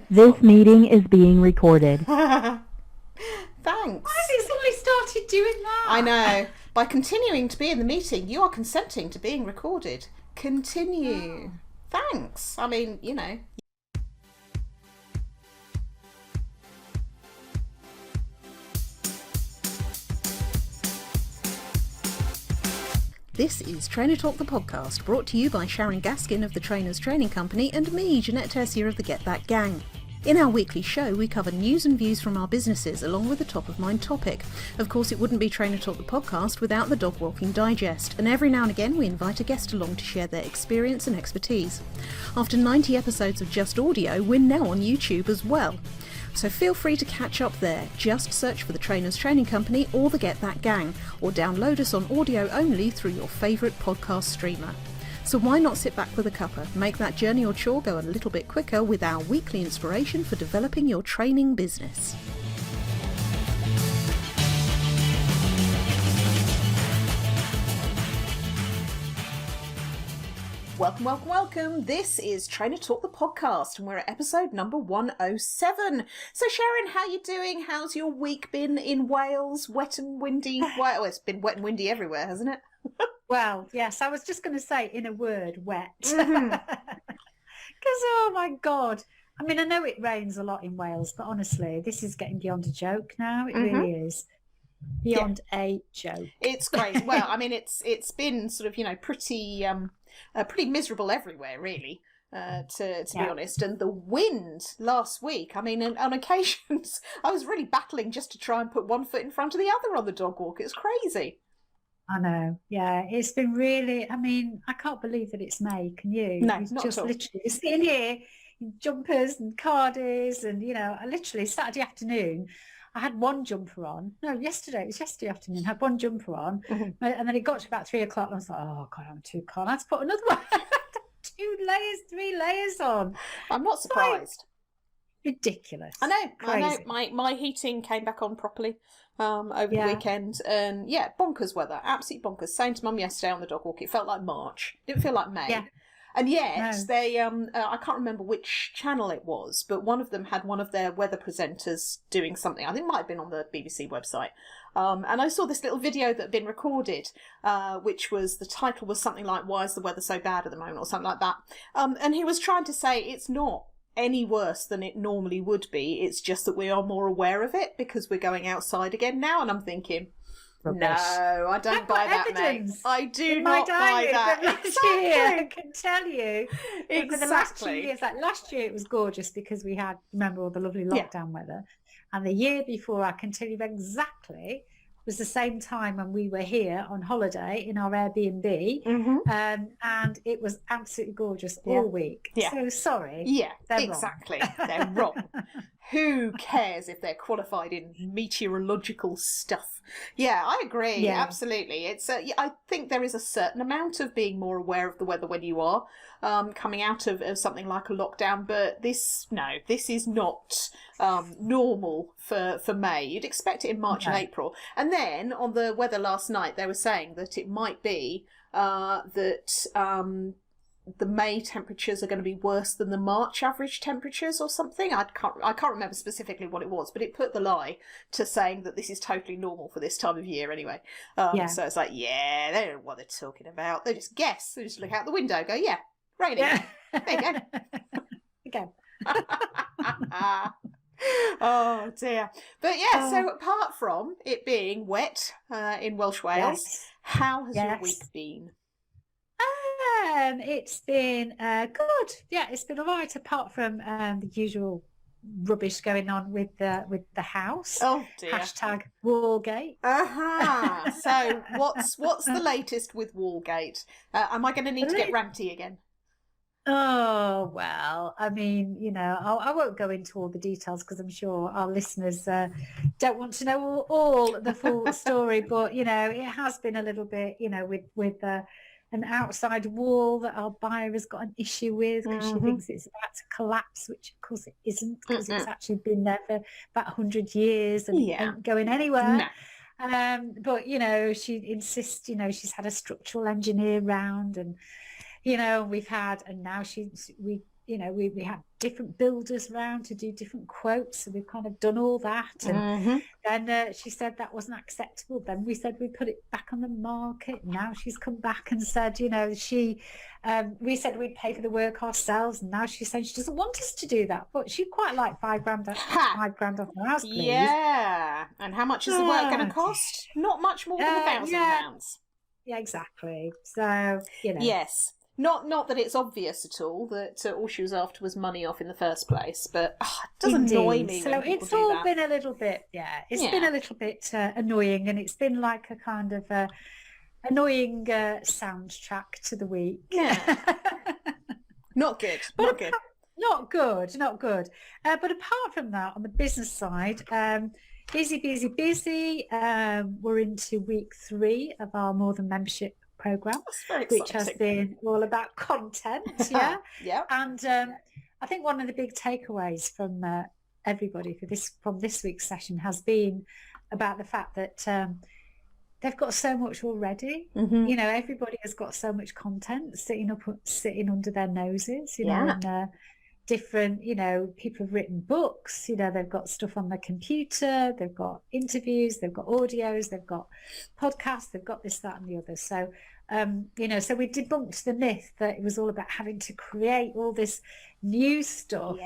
This meeting is being recorded. Thanks. Why has it suddenly started doing I that? know. By continuing to be in the meeting, you are consenting to being recorded. Continue. Oh. Thanks. I mean, This is Trainer Talk the podcast, brought to you by Sharon Gaskin of the Trainers Training Company and me, Ginette Tessier of the Get That Gang. In our weekly show, we cover news and views from our businesses along with a top-of-mind topic. Of course, it wouldn't be Trainer Talk the podcast without the Dog Walking Digest, and every now and again we invite a guest along to share their experience and expertise. After 90 episodes of just audio, we're now on YouTube as well. So feel free to catch up there. Just search for the Trainers Training Company or the Get That Gang, or download us on audio only through your favourite podcast streamer. So why not sit back with a cuppa, make that journey or chore go a little bit quicker with our weekly inspiration for developing your training business. Welcome, welcome, welcome. This is Trainer Talk the podcast, and we're at episode number 107. So Sharon, how you doing? How's your week been in Wales? Wet and windy? Well, it's been wet and windy everywhere, hasn't it? Well, yes, I was just going to say, in a word, wet. Because, Mhm. oh my God. I mean, I know it rains a lot in Wales, but honestly, this is getting beyond a joke now. It really is. Beyond a joke. It's crazy. Well, I mean, it's been sort of, pretty miserable everywhere, really. To be honest, and the wind last week, I mean, on occasions I was really battling just to try and put one foot in front of the other on the dog walk. It's crazy. I know. Yeah, it's been really, I mean, I can't believe that it's May. Can you? No, It's not just at all. literally sitting here in jumpers and cardies and, I literally Saturday afternoon, I had one jumper on. No, yesterday, it was yesterday afternoon, I had one jumper on. Mhm. And then it got to about 3 o'clock and I was like, oh God, I'm too cold. I had to put another one. 2 layers, 3 layers on. I'm not surprised. Ridiculous. I know. Crazy. My heating came back on properly over the Yeah. weekend, and yeah, bonkers weather, absolute bonkers. Saying to Mum yesterday on the dog walk, it felt like March. Didn't feel like May. Yeah. And yet No. they, I can't remember which channel it was, but one of them had one of their weather presenters doing something. I think it might have been on the BBC website. And I saw this little video that had been recorded, which was, the title was something like, "Why is the weather so bad at the moment?" or something like that. And he was trying to say it's not any worse than it normally would be. It's just that we are more aware of it because we're going outside again now. And I'm thinking, Rubbish. no, I don't I've buy got that, mate. evidence I do in my not buy diary that. from last year. I can tell you. Exactly. For the last 2 years, like last year, it was gorgeous because we had, remember, all the lovely lockdown weather. And the year before, I can tell you exactly, was the same time when we were here on holiday in our Airbnb. Mm-hmm. And it was absolutely gorgeous Yeah. all week. Yeah. So sorry. Yeah, They're exactly. wrong. They're wrong. Who cares if they're qualified in meteorological stuff? Yeah, I agree. Yeah. Absolutely. I think there is a certain amount of being more aware of the weather when you are coming out of something like a lockdown, but this is not normal for May. You'd expect it in March and April. And then on the weather last night, they were saying that it might be that the May temperatures are going to be worse than the March average temperatures or something. I can't remember specifically what it was, but it put the lie to saying that this is totally normal for this time of year anyway. So it's like, yeah, they don't know what they're talking about. They just guess. They just look out the window, go, yeah, raining. Yeah. There you go. Again. Oh dear. But yeah, so apart from it being wet in Welsh Wales, Yes. how has your Yes. week been? It's been good. Yeah, it's been all right, apart from the usual rubbish going on with the house. Oh dear. Hashtag wallgate. So what's the latest with Wallgate? Am I going to need to get ranty again? Oh, well, I mean, I won't go into all the details because I'm sure our listeners don't want to know all the full story, but, it has been a little bit, with an outside wall that our buyer has got an issue with because she thinks it's about to collapse, which of course it isn't, because it's actually been there for about 100 years and it ain't going anywhere. No. But, she insists, she's had a structural engineer round and, we've had, and now we had different builders round to do different quotes. So we've kind of done all that. And then she said that wasn't acceptable. Then we said we'd put it back on the market. Now she's come back and said, you know, we said we'd pay for the work ourselves. And now she's saying she doesn't want us to do that. But she'd quite like $5,000 off her house, please. Yeah. And how much is the work going to cost? Not much more than £1,000. Yeah, exactly. So, you know. Yes. Not that it's obvious at all that all she was after was money off in the first place, but it does annoy me. So it's all been a little bit, been a little bit annoying, and it's been like a kind of annoying soundtrack to the week. Yeah. Not good. Not good. Not good. But apart from that, on the business side, busy. We're into week 3 of our More Than Membership program, which has been all about content. Yeah. And I think one of the big takeaways from everybody from this week's session has been about the fact that they've got so much already. You know, everybody has got so much content sitting under their noses, you know, and different, you know, people have written books, you know, they've got stuff on their computer, they've got interviews, they've got audios, they've got podcasts, they've got this, that and the other. So you know, so we debunked the myth that it was all about having to create all this new stuff,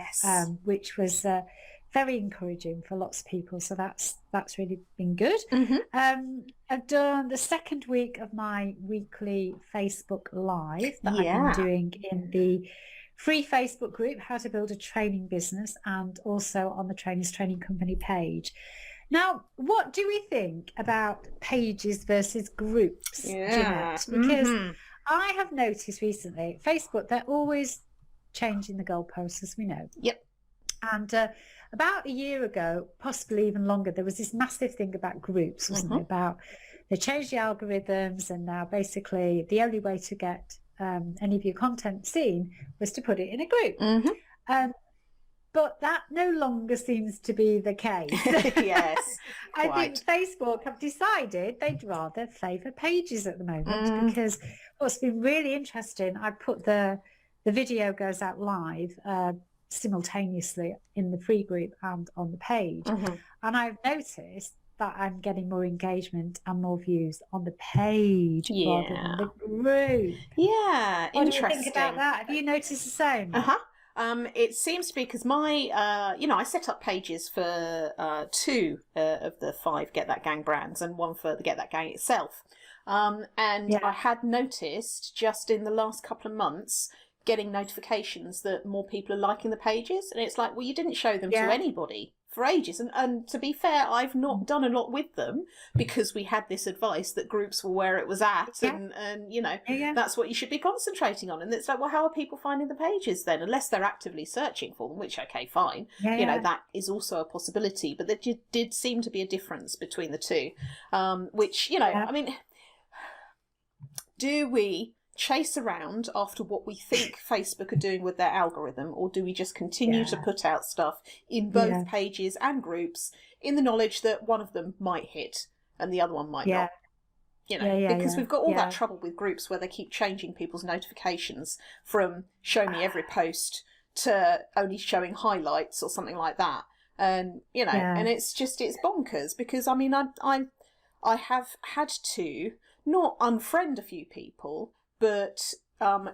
which was very encouraging for lots of people. So that's really been good. I've done the second week of my weekly Facebook Live that I've been doing in the free Facebook group, How to Build a Training Business, and also on the Trainers Training Company page. Now, what do we think about pages versus groups, Ginette? Because I have noticed recently, Facebook, they're always changing the goalposts, as we know. Yep. And about a year ago, possibly even longer, there was this massive thing about groups, wasn't it? About they changed the algorithms, and now basically the only way to get any of your content seen was to put it in a group. But that no longer seems to be the case. Yes, I think Facebook have decided they'd rather favour pages at the moment, because what's been really interesting, I put the video goes out live simultaneously in the free group and on the page. And I've noticed that I'm getting more engagement and more views on the page rather than the group. Yeah, what interesting. What do you think about that? Have you noticed the same? It seems to be because my, you know, I set up pages for 2 of the 5 Get That Gang brands and 1 for the Get That Gang itself. And I had noticed just in the last couple of months getting notifications that more people are liking the pages. And it's like, well, you didn't show them to anybody for ages. And to be fair, I've not done a lot with them because we had this advice that groups were where it was at and you know, that's what you should be concentrating on. And it's like, well, how are people finding the pages then? Unless they're actively searching for them, which, okay, fine. You know, that is also a possibility. But there did seem to be a difference between the two, which, you know, I mean, do we chase around after what we think Facebook are doing with their algorithm, or do we just continue to put out stuff in both pages and groups in the knowledge that one of them might hit and the other one might not? You know, because we've got all that trouble with groups where they keep changing people's notifications from show me every post to only showing highlights or something like that. And, you know, and it's bonkers because, I mean, I have had to not unfriend a few people, but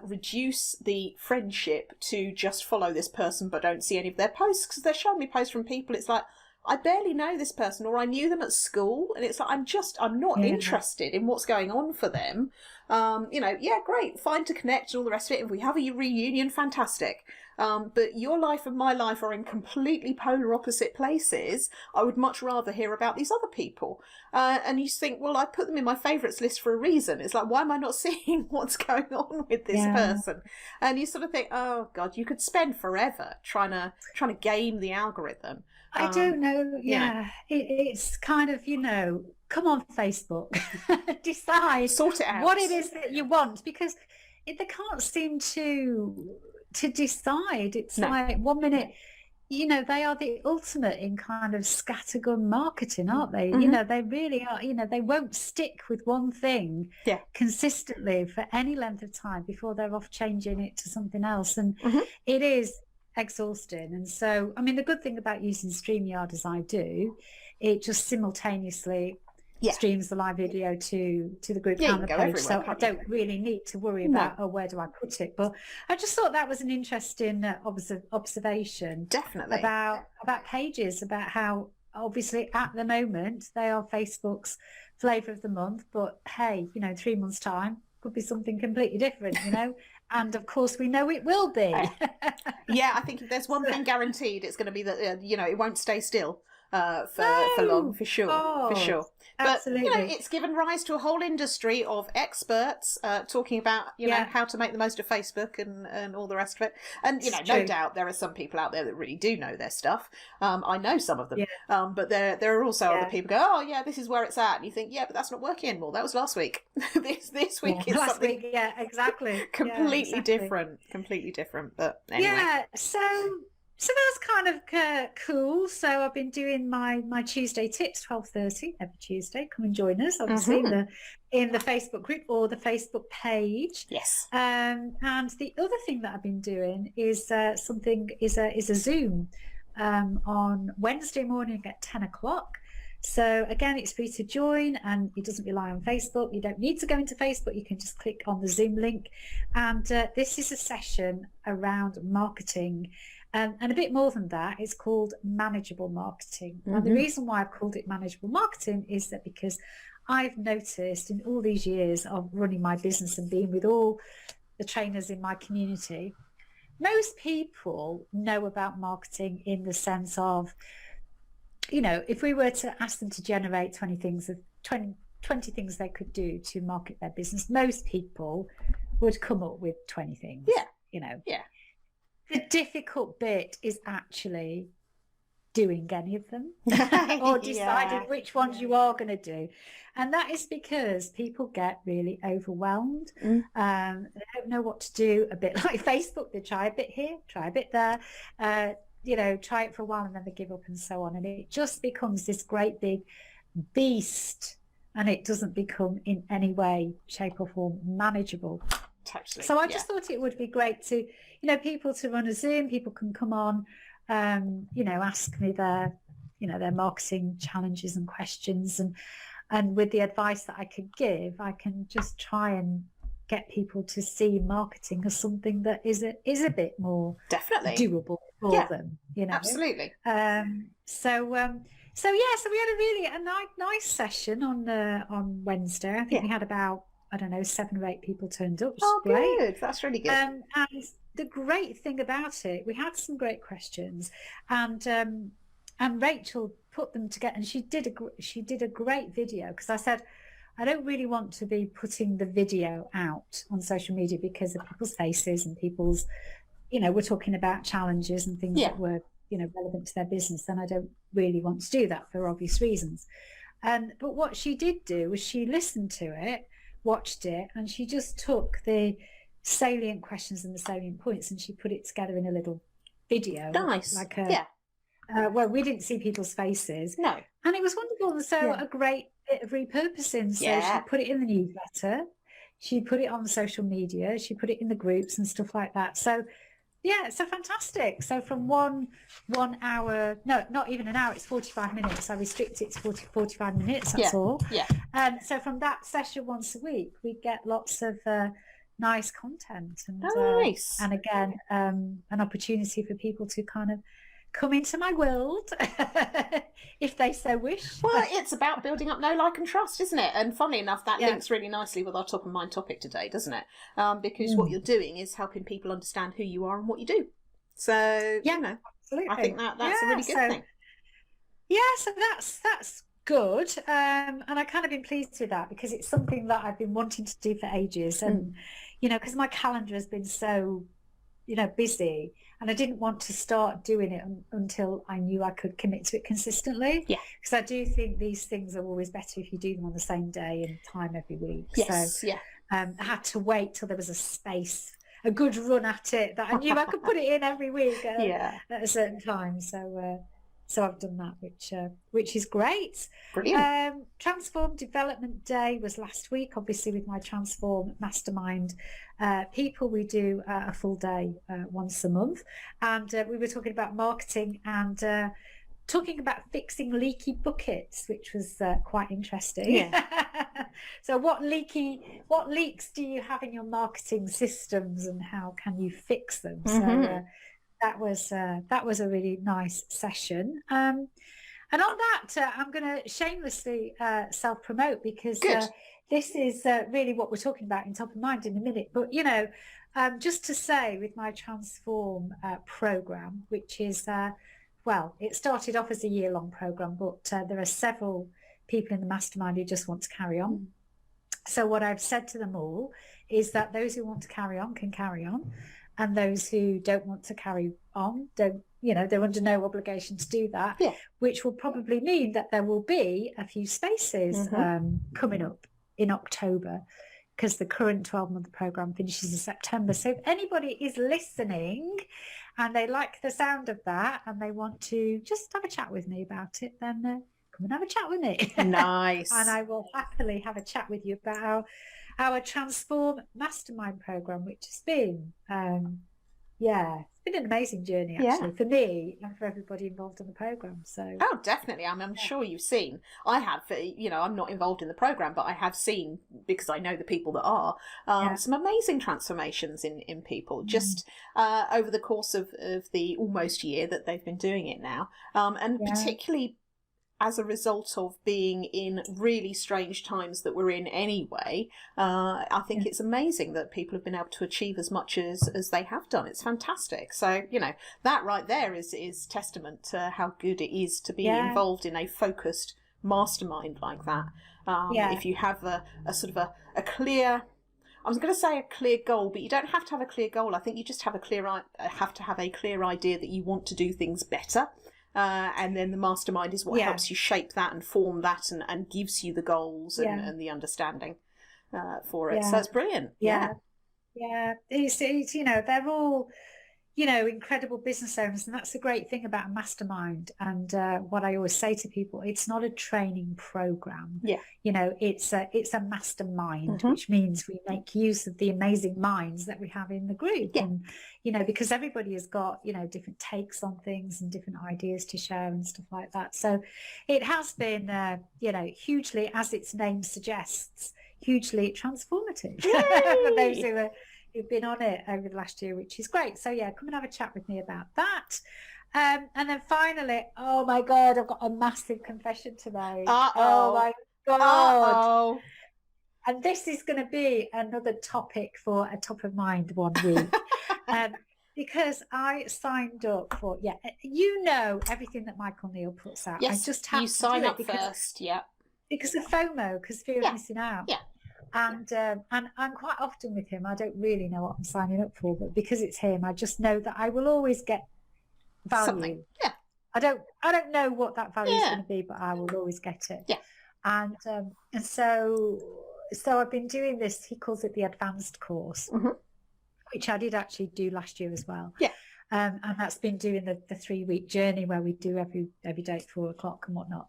reduce the friendship to just follow this person but don't see any of their posts, because they're showing me posts from people. It's like, I barely know this person, or I knew them at school, and it's like, I'm not interested in what's going on for them. You know, great, fine to connect and all the rest of it. If we have a reunion, fantastic. But your life and my life are in completely polar opposite places. I would much rather hear about these other people. And you think, well, I put them in my favourites list for a reason. It's like, why am I not seeing what's going on with this person? And you sort of think, oh God, you could spend forever trying to game the algorithm. I don't know. It's kind of, you know, come on, Facebook, decide, sort it out, what it is that you want, because they can't seem to decide. It's like 1 minute, you know, they are the ultimate in kind of scattergun marketing, aren't they? You know, they really are. You know, they won't stick with one thing consistently for any length of time before they're off changing it to something else. And it is exhausting. And so, I mean, the good thing about using StreamYard as I do, it just simultaneously streams the live video to the group and the page. So I don't really need to worry about, oh, where do I put it? But I just thought that was an interesting observation. Definitely. About pages, about how obviously at the moment they are Facebook's flavour of the month. But hey, 3 months' time could be something completely different, And of course, we know it will be. Yeah, I think if there's one thing guaranteed, it's going to be that it won't stay still for long, for sure, for sure. But Absolutely. it's given rise to a whole industry of experts talking about how to make the most of Facebook and all the rest of it. And no doubt there are some people out there that really do know their stuff. I know some of them, but there are also other people go, oh yeah, this is where it's at, and you think, yeah, but that's not working anymore. That was last week. this week is last something week, exactly, completely different. But anyway. Yeah, so that's kind of cool. So I've been doing my Tuesday tips, 12:30 every Tuesday. Come and join us, obviously, in the Facebook group or the Facebook page. Yes. And the other thing that I've been doing is a Zoom on Wednesday morning at 10 o'clock. So again, it's free to join, and it doesn't rely on Facebook. You don't need to go into Facebook. You can just click on the Zoom link. And this is a session around marketing. And a bit more than that, it's called manageable marketing. And the reason why I've called it manageable marketing is that because I've noticed in all these years of running my business and being with all the trainers in my community, most people know about marketing in the sense of, if we were to ask them to generate 20 things they could do to market their business, most people would come up with 20 things. Yeah. The difficult bit is actually doing any of them or deciding which ones you are going to do. And that is because people get really overwhelmed. They don't know what to do, a bit like Facebook. They try a bit here, try a bit there, try it for a while and then they give up and so on. And it just becomes this great big beast, and it doesn't become in any way, shape or form manageable. Totally. So I just thought it would be great to, people to run a Zoom. People can come on, ask me their marketing challenges and questions, and with the advice that I could give, I can just try and get people to see marketing as something that is a bit more doable for them. Absolutely. So we had a really nice session on Wednesday. I think we had about 7 or 8 people turned up, which is great. Good. That's really good. And the great thing about it, we had some great questions, and Rachel put them together, and she did a great video, because I said I don't really want to be putting the video out on social media because of people's faces and people's, we're talking about challenges and things that were relevant to their business, and I don't really want to do that for obvious reasons. But what she did do was she listened to it, watched it, and she just took the salient questions and the salient points and she put it together in a little video. Nice. Well, we didn't see people's faces. No. And it was wonderful. And so a great bit of repurposing. So she put it in the newsletter, she put it on social media, she put it in the groups and stuff like that. So so fantastic. So from 1 hour, no, not even an hour, it's 45 minutes. I restrict it to 45 minutes, that's all. Yeah. And so from that session once a week, we get lots of nice content. And, nice. And again, an opportunity for people to kind of come into my world if they so wish. Well, it's about building up know, like and trust, isn't it? And funnily enough, that links really nicely with our top of mind topic today, doesn't it? Because what you're doing is helping people understand who you are and what you do. So absolutely. I think that's a really good thing. Yeah, so that's good. And I kind of been pleased with that, because it's something that I've been wanting to do for ages, and because my calendar has been so busy, and I didn't want to start doing it until I knew I could commit to it consistently. Yeah, because I do think these things are always better if you do them on the same day and time every week. Yes. So I had to wait till there was a space, a good run at it, that I knew I could put it in every week at a certain time. So So I've done that, which is great. Brilliant. Transform Development Day was last week, obviously with my Transform Mastermind people. We do a full day once a month, and we were talking about marketing and talking about fixing leaky buckets, which was quite interesting. Yeah. So what leaks do you have in your marketing systems, and how can you fix them? So that was a really nice session. And on that, I'm going to shamelessly self-promote, because this is really what we're talking about in Top of Mind in a minute. But, you know, just to say, with my Transform program, which is, well, it started off as a year-long program, but there are several people in the mastermind who just want to carry on. So what I've said to them all is that those who want to carry on can carry on, and those who don't want to carry on, don't, you know, they're under no obligation to do that, which will probably mean that there will be a few spaces coming up in October, because the current 12-month program finishes in September. So if anybody is listening and they like the sound of that and they want to just have a chat with me about it, then come and have a chat with me. Nice. And I will happily have a chat with you about our Transform Mastermind program, which has been, it's been an amazing journey, actually, for me and for everybody involved in the program. So, oh, definitely. I mean, I'm sure you've seen. I have. You know, I'm not involved in the program, but I have seen, because I know the people that are, some amazing transformations in people just over the course of the almost year that they've been doing it now, and particularly as a result of being in really strange times that we're in anyway. I think it's amazing that people have been able to achieve as much as they have done. It's fantastic. So, you know, that right there is testament to how good it is to be involved in a focused mastermind like that. If you have a sort of a clear, I was going to say a clear goal, but you don't have to have a clear goal. I think you just have a clear idea that you want to do things better. And then the mastermind is what helps you shape that and form that, and gives you the goals and the understanding for it. So it's brilliant. It's, you know, they're all, you know, incredible business owners, and that's the great thing about a mastermind. And what I always say to people, it's not a training program. You know, it's a mastermind, which means we make use of the amazing minds that we have in the group. And, you know, because everybody has got, you know, different takes on things and different ideas to share and stuff like that. So it has been, you know, hugely, as its name suggests, hugely transformative for those who've been on it over the last year, which is great. So come and have a chat with me about that. And then finally, oh my God, I've got a massive confession to make. Oh my God. And this is going to be another topic for a Top of Mind one week. Because I signed up for, you know, everything that Michael Neal puts out. Yes, I just have you to sign do it up first, because of FOMO, because fear of missing out. And I'm quite often with him. I don't really know what I'm signing up for, but because it's him, I just know that I will always get value. Something. I don't know what that value is going to be, but I will always get it. And so I've been doing this. He calls it the advanced course, which I did actually do last year as well. And that's been doing the 3-week journey where we do every day at 4 o'clock and whatnot,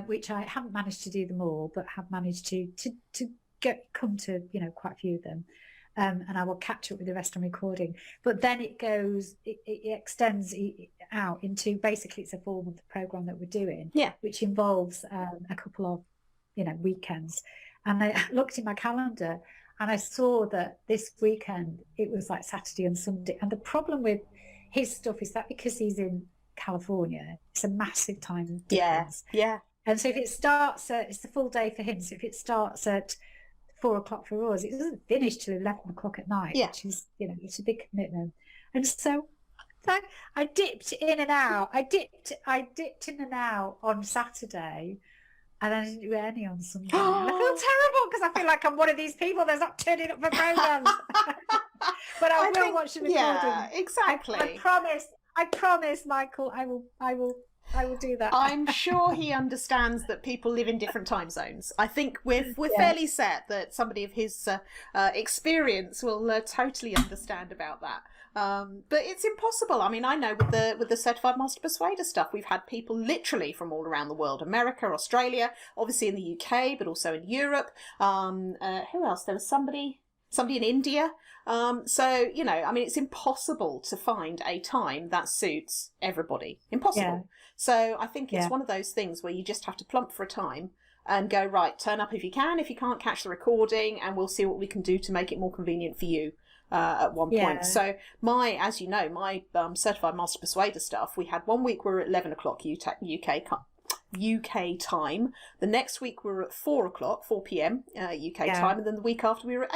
which I haven't managed to do them all, but have managed to come to, you know, quite a few of them. And I will catch up with the rest on recording. But then it extends out into, basically it's a 4-month program that we're doing, which involves a couple of, you know, weekends. And I looked in my calendar and I saw that this weekend it was like Saturday and Sunday. And the problem with his stuff is that because he's in California, it's a massive time difference. And so if it starts it's the full day for him. So if it starts at 4 o'clock for us, it doesn't finish till 11 o'clock at night, which is, you know, it's a big commitment. And so I dipped in and out. I dipped in and out on Saturday, and I didn't do any on Sunday. And I feel terrible because I feel like I'm one of these people that's not turning up for programs. But I will watch the recording. Exactly. I promise I promise, Michael, I will do that. I'm sure he understands that people live in different time zones. I think we're fairly set that somebody of his experience will totally understand about that. But it's impossible. I mean, I know with the Certified Master Persuader stuff, we've had people literally from all around the world: America, Australia, obviously in the UK, but also in Europe. Who else? There was somebody in India. So, you know, I mean, it's impossible to find a time that suits everybody. Impossible. Yeah. So I think it's one of those things where you just have to plump for a time and go, right, turn up if you can. If you can't, catch the recording, and we'll see what we can do to make it more convenient for you at one point. So as you know, my Certified Master Persuader stuff, we had one week we were at 11 o'clock UK time. The next week we were at 4 p.m. UK time, and then the week after we were at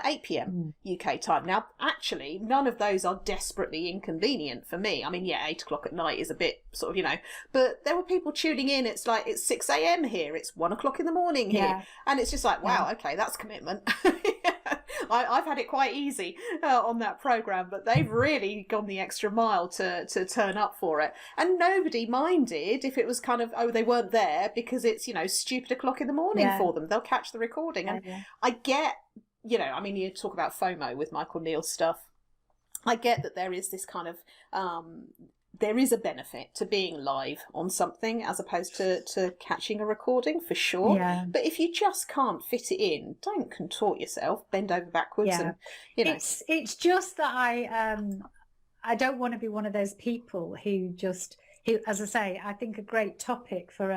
8 p.m. UK time. Now, actually, none of those are desperately inconvenient for me. I mean, 8 o'clock at night is a bit sort of, you know, but there were people tuning in. It's like, it's 6 a.m. here. It's 1 o'clock in the morning here. And it's just like, wow, okay, that's commitment. I've had it quite easy on that programme, but they've really gone the extra mile to turn up for it. And nobody minded if it was kind of, they weren't there because it's, you know, stupid o'clock in the morning for them. They'll catch the recording. And I get, you know, I mean, you talk about FOMO with Michael Neal's stuff. I get that there is this kind of, there is a benefit to being live on something as opposed to catching a recording, for sure. Yeah. But if you just can't fit it in, don't contort yourself, bend over backwards, and, you know. It's just that I don't want to be one of those people who, as I say, I think a great topic for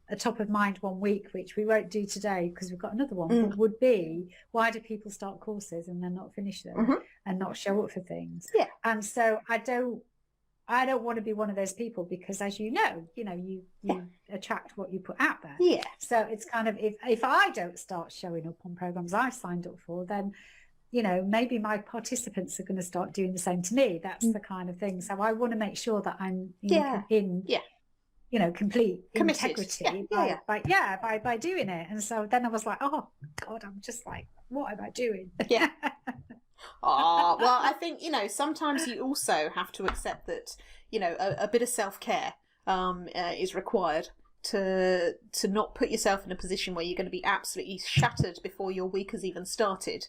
a top of mind one week, which we won't do today because we've got another one, would be, why do people start courses and then not finish them and not show up for things? Yeah. And so I don't want to be one of those people, because, as you attract what you put out there. Yeah. So it's kind of, if I don't start showing up on programs I've signed up for, then, you know, maybe my participants are going to start doing the same to me. That's the kind of thing. So I want to make sure that I'm in you know, complete committed. Integrity by doing it. And so then I was like, oh God, I'm just like, what am I doing? Yeah. Oh, well, I think, you know, sometimes you also have to accept that, you know, a bit of self-care is required to not put yourself in a position where you're going to be absolutely shattered before your week has even started,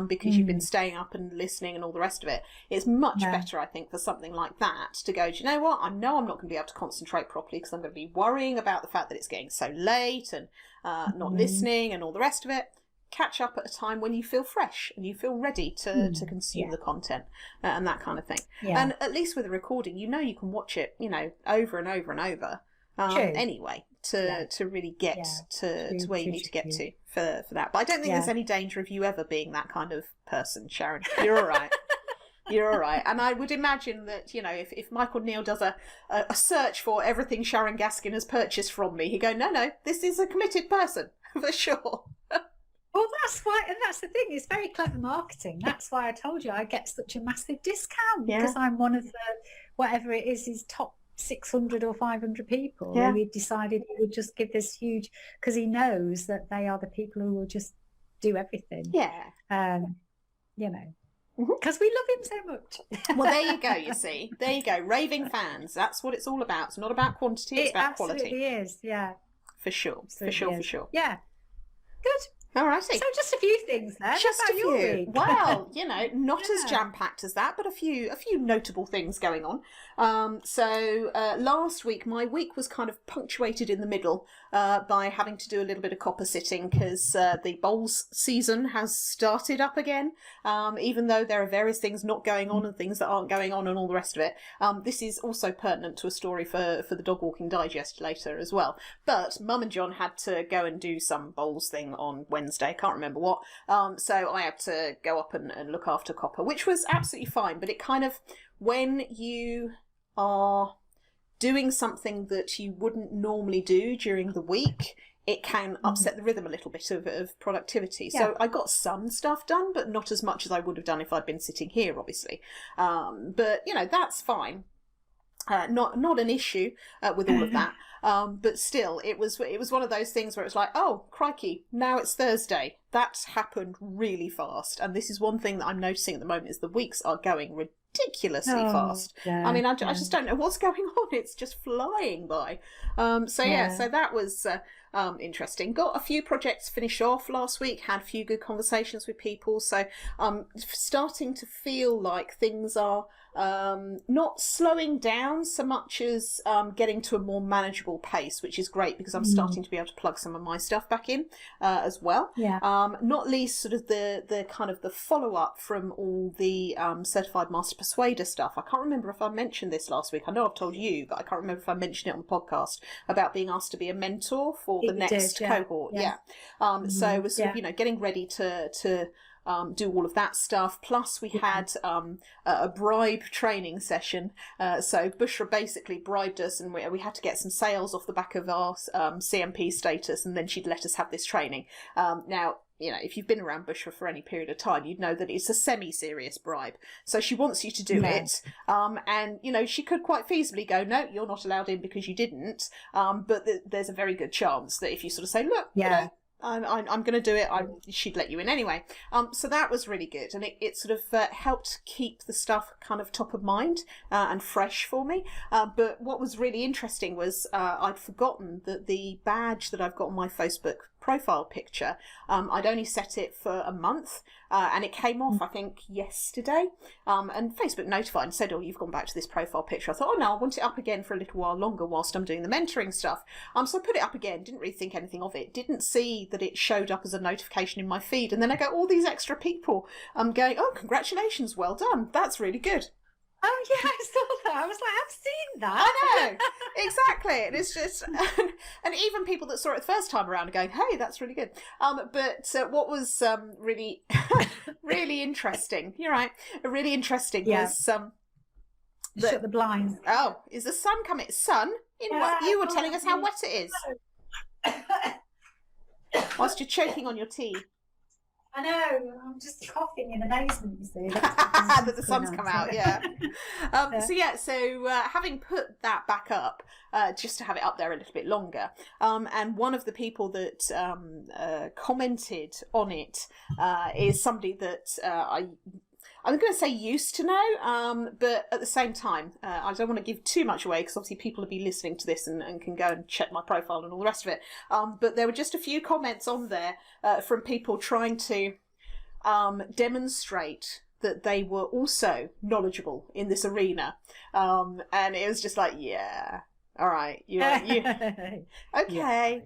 because you've been staying up and listening and all the rest of it. It's much better, I think, for something like that to go, do you know what? I know I'm not going to be able to concentrate properly because I'm going to be worrying about the fact that it's getting so late and not listening and all the rest of it. Catch up at a time when you feel fresh and you feel ready to consume the content and that kind of thing. Yeah. And at least with a recording, you know, you can watch it, you know, over and over and over. Anyway, to really get to where you need to get to for that. But I don't think there's any danger of you ever being that kind of person, Sharon. You're all right. You're all right. And I would imagine that, you know, if Michael Neal does a search for everything Sharon Gaskin has purchased from me, he'd go, no, this is a committed person, for sure. Well, that's why, and that's the thing, it's very clever marketing. That's why I told you I get such a massive discount, because I'm one of the, whatever it is top 600 or 500 people who he decided he would just give this huge, because he knows that they are the people who will just do everything. Yeah. You know, because we love him so much. Well, there you go, you see. There you go. Raving fans. That's what it's all about. It's not about quantity, it's about quality. It absolutely is, yeah. For sure. For sure. Yeah. Good. All righty. So just a few things there. Just a few. Well, you know, not as jam-packed as that, but a few notable things going on. So last week, my week was kind of punctuated in the middle by having to do a little bit of copper sitting, because the bowls season has started up again, even though there are various things not going on and things that aren't going on and all the rest of it. This is also pertinent to a story for the Dog Walking Digest later as well. But Mum and John had to go and do some bowls thing on Wednesday, can't remember what, so I had to go up and look after Copper, which was absolutely fine. But it kind of, when you are doing something that you wouldn't normally do during the week, it can upset the rhythm a little bit of productivity. So I got some stuff done, but not as much as I would have done if I'd been sitting here, obviously. But, you know, that's fine. Not an issue with all of that. But still, it was one of those things where it was like, oh, crikey, now it's Thursday. That happened really fast. And this is one thing that I'm noticing at the moment, is the weeks are going ridiculously Oh, fast. yeah, I mean, I yeah. just don't know what's going on. It's just flying by. So that was interesting. Got a few projects finished off last week, had a few good conversations with people. So starting to feel like things are not slowing down so much as getting to a more manageable pace, which is great because I'm starting to be able to plug some of my stuff back in as well. Yeah. Not least sort of the kind of the follow-up from all the Certified Master Persuader stuff. I can't remember if I mentioned this last week. I know I've told you, but I can't remember if I mentioned it on the podcast about being asked to be a mentor for the next cohort. Yeah. So it was sort of, getting ready to do all of that stuff. Plus we had a bribe training session. So Bushra basically bribed us, and we had to get some sales off the back of our CMP status, and then she'd let us have this training. Now, if you've been around Bushra for any period of time, you'd know that it's a semi-serious bribe. So she wants you to do it. And, she could quite feasibly go, no, you're not allowed in because you didn't. But there's a very good chance that if you sort of say, look, I'm going to do it, she'd let you in anyway. So that was really good. And it sort of helped keep the stuff kind of top of mind and fresh for me. But what was really interesting was I'd forgotten that the badge that I've got on my Facebook profile picture, I'd only set it for a month, and it came off I think yesterday, and Facebook notified and said, oh, you've gone back to this profile picture. I thought, oh no, I want it up again for a little while longer whilst I'm doing the mentoring stuff. So I put it up again, didn't really think anything of it, didn't see that it showed up as a notification in my feed, and then I got all these extra people going, oh, congratulations, well done, that's really good. Oh yeah, I saw that. I was like, I've seen that. I know, exactly. And it's just, and even people that saw it the first time around are going, hey, that's really good. But what was really, really interesting, you're right, really interesting was... shut the blinds. Oh, is the sun coming? Sun? In what? You were telling us how wet it is. Whilst you're choking on your tea. I know, I'm just coughing in amazement, you see. That the sun's come out, yeah. So having put that back up, just to have it up there a little bit longer, and one of the people that commented on it is somebody that I'm going to say used to know, but at the same time, I don't want to give too much away because obviously people will be listening to this and can go and check my profile and all the rest of it. But there were just a few comments on there from people trying to demonstrate that they were also knowledgeable in this arena. And it was just like, yeah. All right, you okay,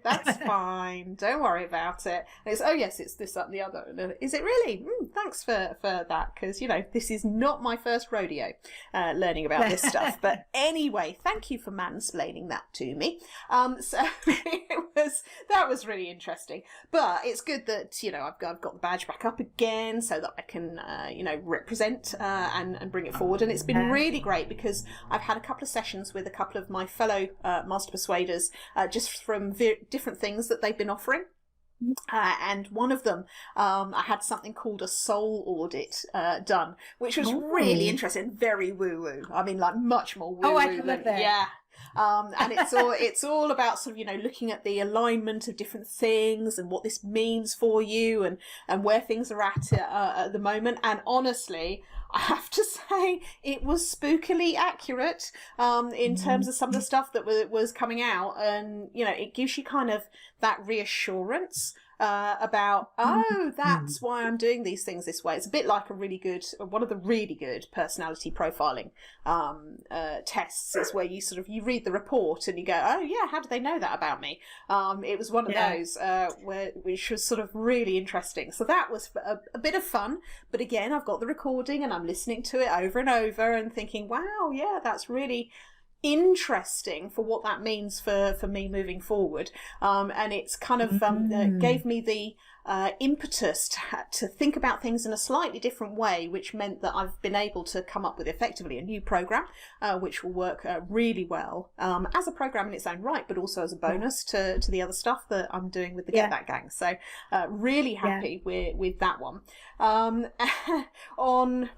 that's fine. Don't worry about it. And it's, oh yes, it's this, that, and the other. And, is it really? Thanks for that, because this is not my first rodeo learning about this stuff. But anyway, thank you for mansplaining that to me. So that was really interesting. But it's good that I've got the badge back up again so that I can represent and bring it forward. And it's been really great because I've had a couple of sessions with a couple of my fellow Master Persuaders just from different things that they've been offering. And one of them, I had something called a soul audit done, which was really interesting, very woo-woo. I mean, like much more woo-woo. Oh, I can love that. Yeah. And it's all about sort of looking at the alignment of different things and what this means for you and where things are at the moment. And honestly, I have to say it was spookily accurate in terms of some of the stuff that was coming out, and it gives you kind of that reassurance about, oh, that's why I'm doing these things this way. It's a bit like one of the really good personality profiling tests is where you read the report and you go, oh yeah, how did they know that about me? It was one of those which was sort of really interesting. So that was a bit of fun, but again, I've got the recording and I'm listening to it over and over and thinking, wow, yeah, that's really interesting for what that means for me moving forward, and it's kind of gave me the impetus to think about things in a slightly different way, which meant that I've been able to come up with effectively a new program which will work really well as a program in its own right, but also as a bonus to the other stuff that I'm doing with the Get That Gang. So really happy with that one. On,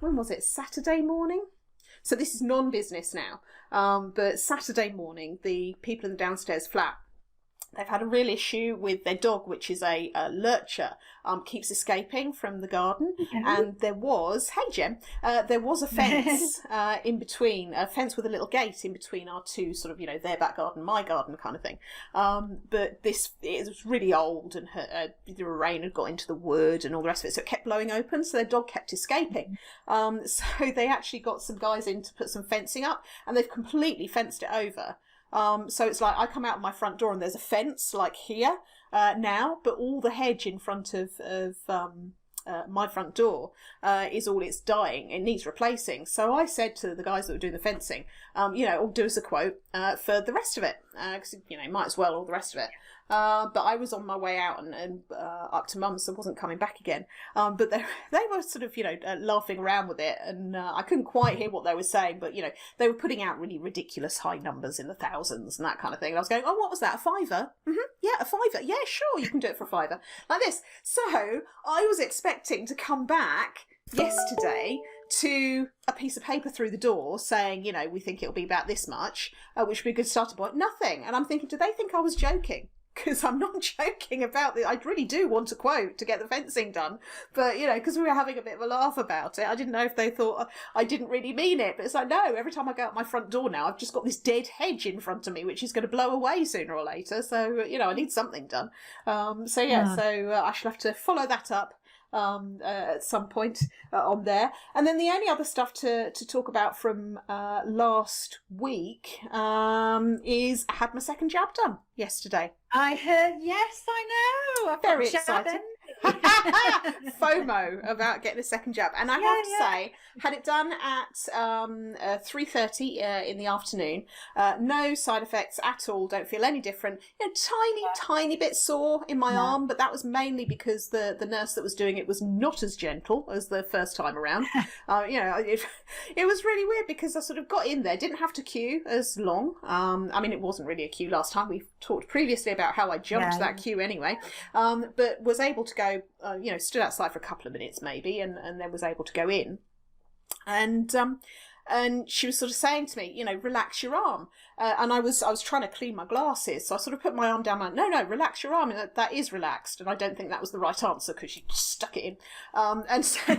when was it, Saturday morning? So this is non-business now, but Saturday morning, the people in the downstairs flat, they've had a real issue with their dog, which is a lurcher, keeps escaping from the garden. And there was, hey Jem, there was a fence in between, a fence with a little gate in between our two sort of, their back garden, my garden kind of thing. But it was really old, and the rain had got into the wood and all the rest of it, so it kept blowing open, so their dog kept escaping. So they actually got some guys in to put some fencing up, and they've completely fenced it over. So it's like I come out of my front door and there's a fence like here now, but all the hedge in front of my front door is all it's dying. It needs replacing. So I said to the guys that were doing the fencing, do us a quote for the rest of it, because might as well all the rest of it. But I was on my way out and up to Mum's, so I wasn't coming back again. But they were sort of, laughing around with it, and I couldn't quite hear what they were saying, but, they were putting out really ridiculous high numbers in the thousands and that kind of thing. And I was going, oh, what was that, a fiver? Yeah, a fiver. Yeah, sure, you can do it for a fiver. Like this. So I was expecting to come back yesterday to a piece of paper through the door saying, we think it'll be about this much, which would be a good starting point. Nothing. And I'm thinking, do they think I was joking? Because I'm not joking about it. I really do want a quote to get the fencing done. But, because we were having a bit of a laugh about it, I didn't know if they thought I didn't really mean it. But it's like, no, every time I go out my front door now, I've just got this dead hedge in front of me, which is going to blow away sooner or later. So, I need something done. So I shall have to follow that up at some point on there. And then the only other stuff to talk about from last week is I had my second jab done yesterday. I heard, yes, I know. Very excited. FOMO about getting a second jab. And I have to say, had it done at 3:30 in the afternoon. No side effects at all. Don't feel any different. Tiny bit sore in my arm, but that was mainly because the nurse that was doing it was not as gentle as the first time around. It was really weird because I sort of got in there, didn't have to queue as long. It wasn't really a queue last time. We've talked previously about how I jumped that queue anyway, but was able to go, stood outside for a couple of minutes maybe, and then was able to go in. And she was sort of saying to me, relax your arm. And I was trying to clean my glasses. So I sort of put my arm down, no, relax your arm. And that is relaxed. And I don't think that was the right answer because she just stuck it in. And so a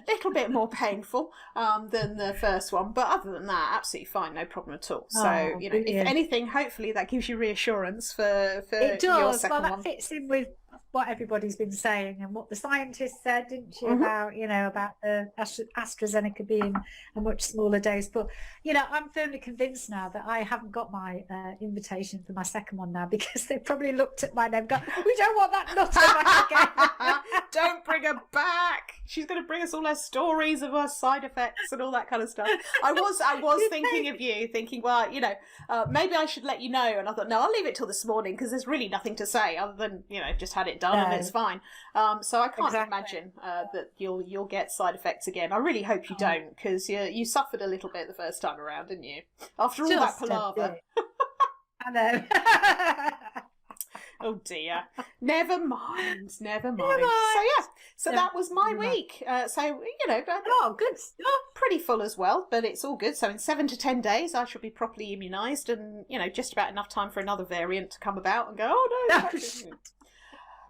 little bit more painful than the first one. But other than that, absolutely fine. No problem at all. So, if anything, hopefully that gives you reassurance for it does. Your second one. Well, that fits in with what everybody's been saying and what the scientists said, didn't she, about the AstraZeneca being a much smaller dose. But I'm firmly convinced now that I haven't got my invitation for my second one now, because they probably looked at my name and gone, we don't want that nutter back again. Don't bring her back. She's going to bring us all her stories of her side effects and all that kind of stuff. I was thinking of you, thinking, well, maybe I should let you know. And I thought, no, I'll leave it till this morning because there's really nothing to say other than, just had it done and it's fine. So I can't imagine that you'll get side effects again. I really hope you don't, because you suffered a little bit the first time around, didn't you? After all that palaver. I know. Oh dear. Never mind. So that was my week. Good stuff. Pretty full as well, but it's all good. So in 7 to 10 days, I shall be properly immunised, and just about enough time for another variant to come about and go, oh no.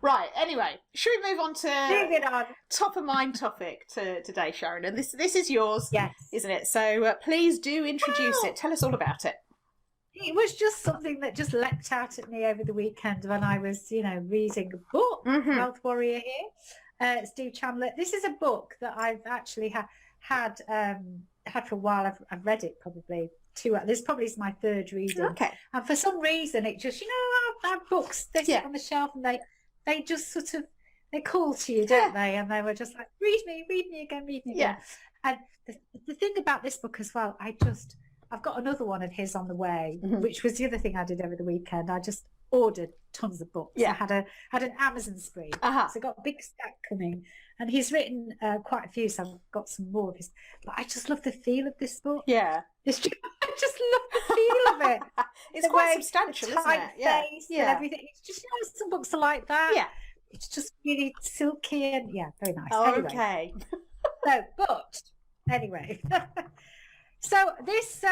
Right, anyway, should we move on to top of mind topic today, Sharon? And this is yours, isn't it? So please do introduce it. Tell us all about it. It was just something that just leapt out at me over the weekend when I was, reading a book, Wealth Warrior here, Steve Chandler. This is a book that I've actually had for a while. I've read it probably this probably is my third reading. Okay. And for some reason, it just, I have books, they sit on the shelf and they just sort of, they call to you, don't they? And they were just like, read me again. Yeah. And the thing about this book as well, I've got another one of his on the way, which was the other thing I did over the weekend. I just ordered tons of books. I had an Amazon spree, so I got a big stack coming, and he's written quite a few, so I've got some more of his. But I just love the feel of this book. I just love the feel of it. It's quite substantial, isn't it? And everything. It's just some books are like that. Yeah, it's just really silky and very nice. Okay. Anyway. So this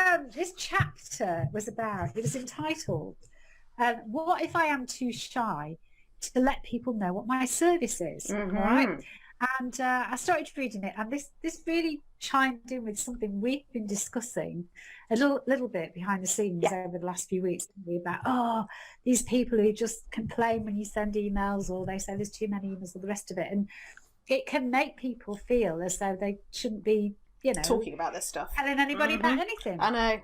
chapter was entitled What if I am too shy to let people know what my service is? Mm-hmm. All right. And I started reading it, and this really chimed in with something we've been discussing a little bit behind the scenes over the last few weeks about, these people who just complain when you send emails, or they say there's too many emails, or the rest of it. And it can make people feel as though they shouldn't be, talking about this stuff, telling anybody about anything. I know.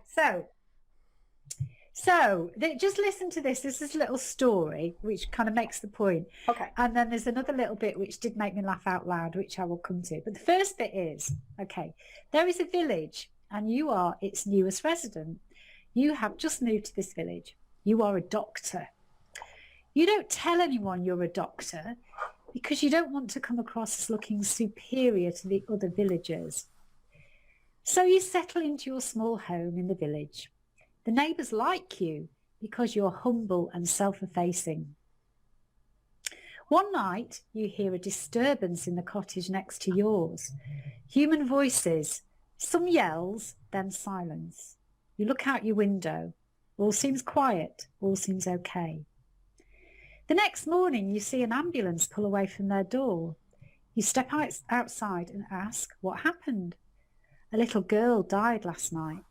So just listen to this. This is a little story which kind of makes the point. Okay. And then there's another little bit which did make me laugh out loud, which I will come to. But the first bit is, okay, there is a village and you are its newest resident. You have just moved to this village. You are a doctor. You don't tell anyone you're a doctor because you don't want to come across as looking superior to the other villagers. So you settle into your small home in the village. The neighbours like you because you're humble and self-effacing. One night, you hear a disturbance in the cottage next to yours. Human voices, some yells, then silence. You look out your window. All seems quiet. All seems okay. The next morning, you see an ambulance pull away from their door. You step outside and ask, what happened? A little girl died last night.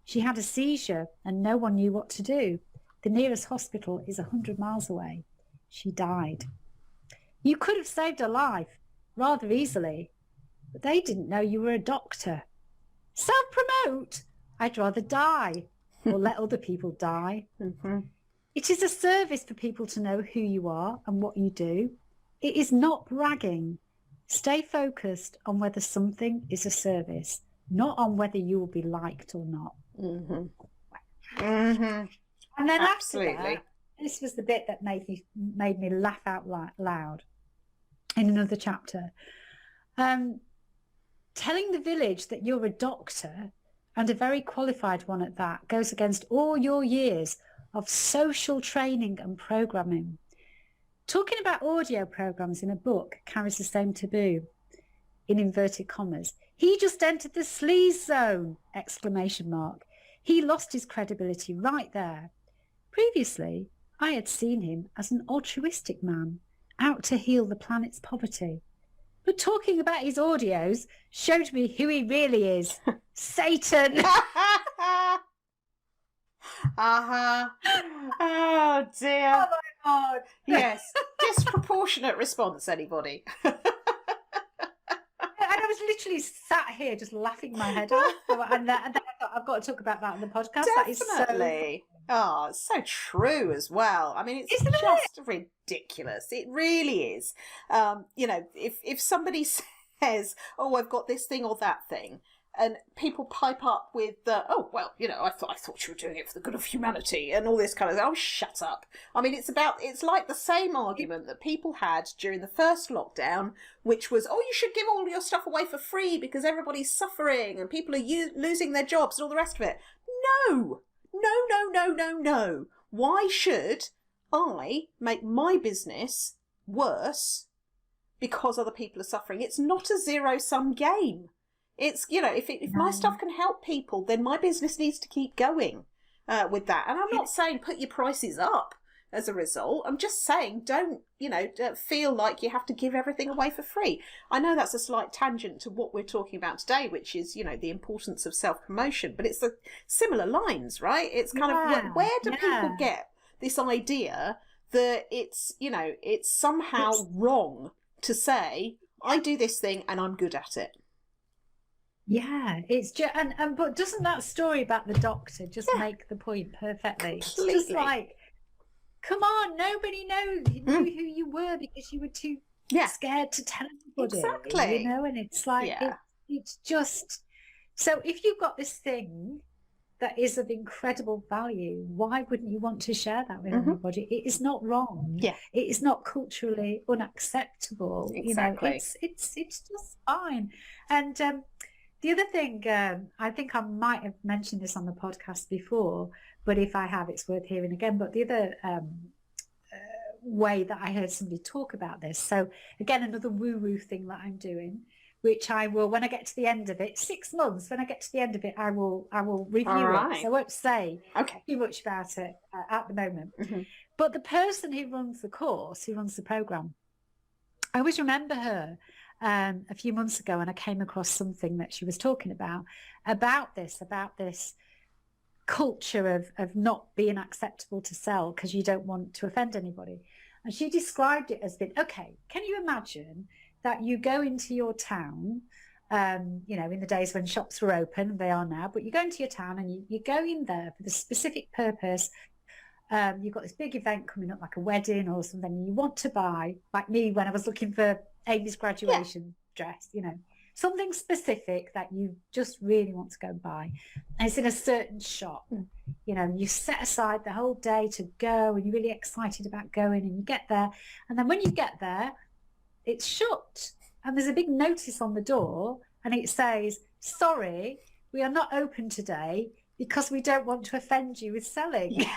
She had a seizure and no one knew what to do. The nearest hospital is 100 miles away. She died. You could have saved her life rather easily, but they didn't know you were a doctor. Self-promote? I'd rather die or let other people die. Mm-hmm. It is a service for people to know who you are and what you do. It is not bragging. Stay focused on whether something is a service, not on whether you will be liked or not. Mm-hmm. Mm-hmm. And then Absolutely. after that, this was the bit that made me laugh out loud in another chapter. Telling the village that you're a doctor, and a very qualified one at that, goes against all your years of social training and programming. Talking about audio programs in a book carries the same taboo, in inverted commas. He just entered the sleaze zone! ! He lost his credibility right there. Previously, I had seen him as an altruistic man, out to heal the planet's poverty. But talking about his audios showed me who he really is. Satan! Uh-huh. Oh, dear. Oh, my God. Yes. Disproportionate response, anybody? And I was literally sat here just laughing my head off. And then I thought, I've got to talk about that on the podcast. Definitely. Oh, it's so true as well. I mean, it's just ridiculous. It really is. If somebody says, oh, I've got this thing or that thing, and people pipe up with I thought you were doing it for the good of humanity and all this kind of, oh, shut up. I mean, it's like the same argument that people had during the first lockdown, which was, oh, you should give all your stuff away for free because everybody's suffering and people are losing their jobs and all the rest of it. No. Why should I make my business worse because other people are suffering? It's not a zero-sum game. It's, if my stuff can help people, then my business needs to keep going with that. And I'm not saying put your prices up as a result. I'm just saying don't feel like you have to give everything away for free. I know that's a slight tangent to what we're talking about today, which is, the importance of self-promotion. But it's the similar lines, right? It's kind of, where do people get this idea that it's somehow wrong to say, I do this thing and I'm good at it? Yeah, it's just, but doesn't that story about the doctor just make the point perfectly? Completely. It's just like, come on, nobody knew who you were because you were too scared to tell anybody. Exactly. And it's like, it's just, so if you've got this thing that is of incredible value, why wouldn't you want to share that with everybody? It is not wrong. Yeah. It is not culturally unacceptable. Exactly. It's just fine. And the other thing, I think I might have mentioned this on the podcast before, but if I have, it's worth hearing again. But the other way that I heard somebody talk about this, so again, another woo-woo thing that I'm doing, which I will, when I get to the end of it, 6 months, when I get to the end of it, I will review right. it. So I won't say Okay. too much about it at the moment. Mm-hmm. But the person who runs the course, who runs the program, I always remember her a few months ago, and I came across something that she was talking about this culture of not being acceptable to sell because you don't want to offend anybody. And she described it as being, okay, can you imagine that you go into your town, you know, in the days when shops were open, they are now, but you go into your town and you go in there for the specific purpose. You've got this big event coming up, like a wedding or something, and you want to buy, like me when I was looking for Amy's graduation dress, you know, something specific that you just really want to go and buy. And it's in a certain shop, you know, you set aside the whole day to go and you're really excited about going, and you get there. And then when you get there, it's shut. And there's a big notice on the door and it says, sorry, we are not open today because we don't want to offend you with selling. Yeah.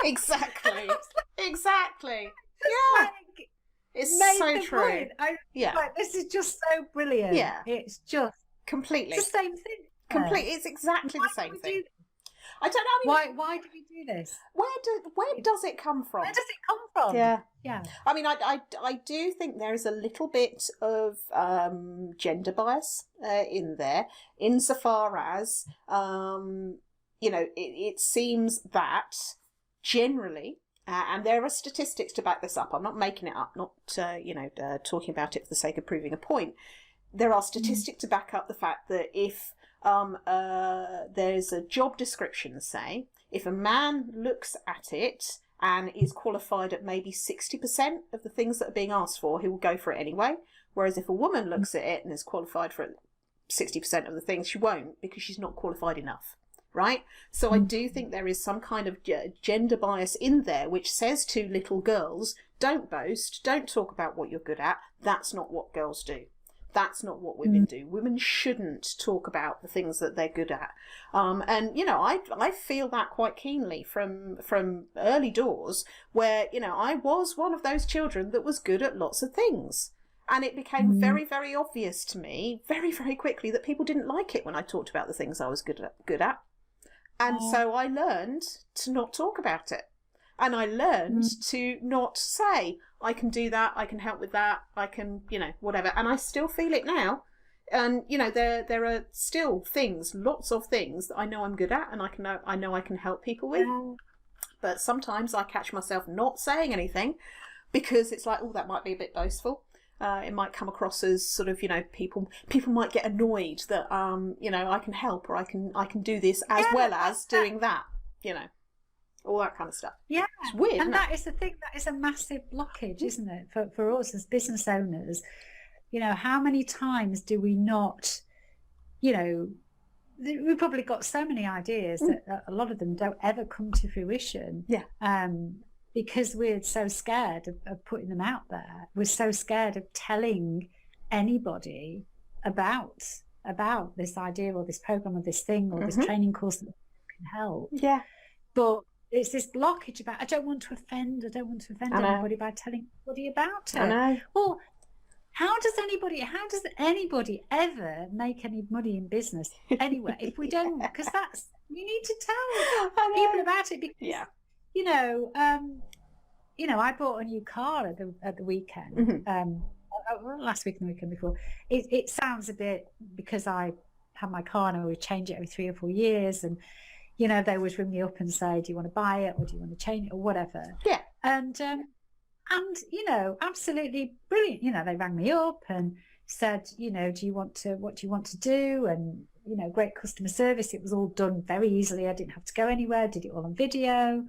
Exactly. Exactly. Yeah. Like, it's made so the true. point. Yeah. Like, this is just so brilliant. Yeah. It's just Completely. it's the same thing. Completely. It's exactly Why the same do we thing. do- I don't know. I mean, Why do we do this? where does it come from? Where does it come from? Yeah. Yeah. I mean, I do think there is a little bit of gender bias in there, insofar as, you know, it seems that generally, and there are statistics to back this up, I'm not making it up, not, talking about it for the sake of proving a point. There are statistics to back up the fact that if there's a job description, say, if a man looks at it and is qualified at maybe 60% of the things that are being asked for, he will go for it anyway. Whereas if a woman looks at it and is qualified for 60% of the things, she won't, because she's not qualified enough, right? So I do think there is some kind of gender bias in there, which says to little girls, don't boast, don't talk about what you're good at. That's not what girls do. That's not what women do. Women shouldn't talk about the things that they're good at. And, you know, I feel that quite keenly from early doors where, you know, I was one of those children that was good at lots of things. And it became very, very obvious to me very, very quickly that people didn't like it when I talked about the things I was good at. And so I learned to not talk about it. And I learned to not say, I can do that, I can help with that, I can, you know, whatever. And I still feel it now. And, you know, there are still things, lots of things that I know I'm good at and I know I can help people with. But sometimes I catch myself not saying anything because it's like, oh, that might be a bit boastful. It might come across as sort of, you know, people might get annoyed that, you know, I can help or I can do this as well as doing that, you know. All that kind of stuff. Yeah. It's weird. And that is the thing, that is a massive blockage, isn't it? For us as business owners, you know, how many times do we not, you know, we've probably got so many ideas that a lot of them don't ever come to fruition. Yeah. Because we're so scared of putting them out there. We're so scared of telling anybody about this idea or this program or this thing or this training course that can help. Yeah. But it's this blockage about, I don't want to offend anybody by telling anybody about it. I know. Well, how does anybody ever make any money in business anyway if we don't? Because we need to tell people about it because, you know, I bought a new car at the weekend, last week and the weekend before. It sounds a bit, because I have my car and I would change it every 3 or 4 years, and you know, they always ring me up and say, do you want to buy it or do you want to change it or whatever? Yeah. And you know, absolutely brilliant. You know, they rang me up and said, you know, what do you want to do? And, you know, great customer service. It was all done very easily. I didn't have to go anywhere, did it all on video.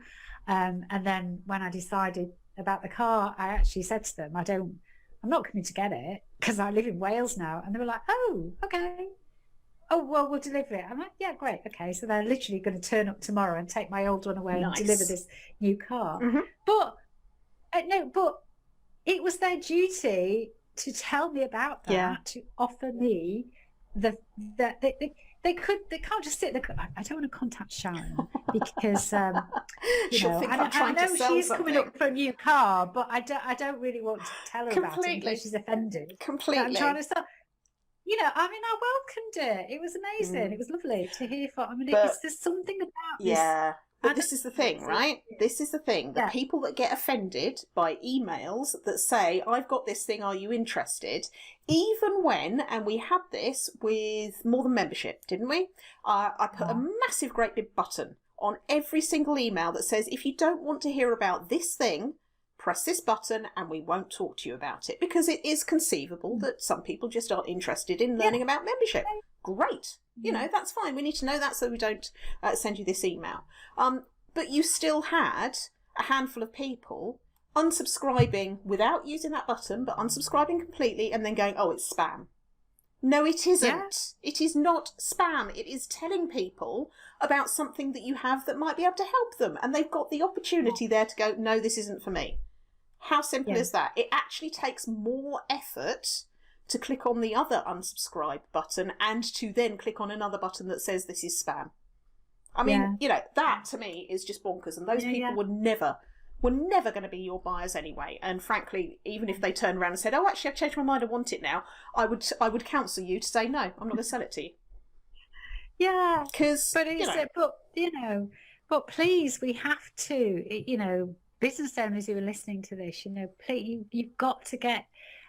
And then when I decided about the car, I actually said to them, I'm not coming to get it because I live in Wales now. And they were like, oh, okay. Oh, well, we'll deliver it. I'm like, yeah, great. Okay. So they're literally going to turn up tomorrow and take my old one away and deliver this new car. But but it was their duty to tell me about that, to offer me they can't just sit there. I don't want to contact Sharon because you know, I know she's coming up for a new car, but I don't really want to tell her about it because she's offended. Completely. I'm trying to stop. you know, I mean, I welcomed it. It was amazing. It was lovely to hear from. I mean, there's something about this. Yeah. But this is the thing, right? This is the thing. The Yeah. people that get offended by emails that say, I've got this thing, are you interested? Even when, and we had this with More Than Membership, didn't we? I put a massive great big button on every single email that says, if you don't want to hear about this thing, press this button and we won't talk to you about it. Because it is conceivable that some people just aren't interested in learning about membership. Great. You know, that's fine. We need to know that so we don't send you this email. But you still had a handful of people unsubscribing without using that button, but unsubscribing completely and then going, oh, it's spam. No, it isn't. Yeah. It is not spam. It is telling people about something that you have that might be able to help them. And they've got the opportunity there to go, no, this isn't for me. How simple is that? It actually takes more effort to click on the other unsubscribe button and to then click on another button that says this is spam. I mean, you know, that to me is just bonkers. And those people were never going to be your buyers anyway. And frankly, even if they turned around and said, oh, actually, I've changed my mind, I want it now, I would counsel you to say, no, I'm not going to sell it to you. Yeah. But please, we have to, you know, business owners who are listening to this, you know, please, you've got to get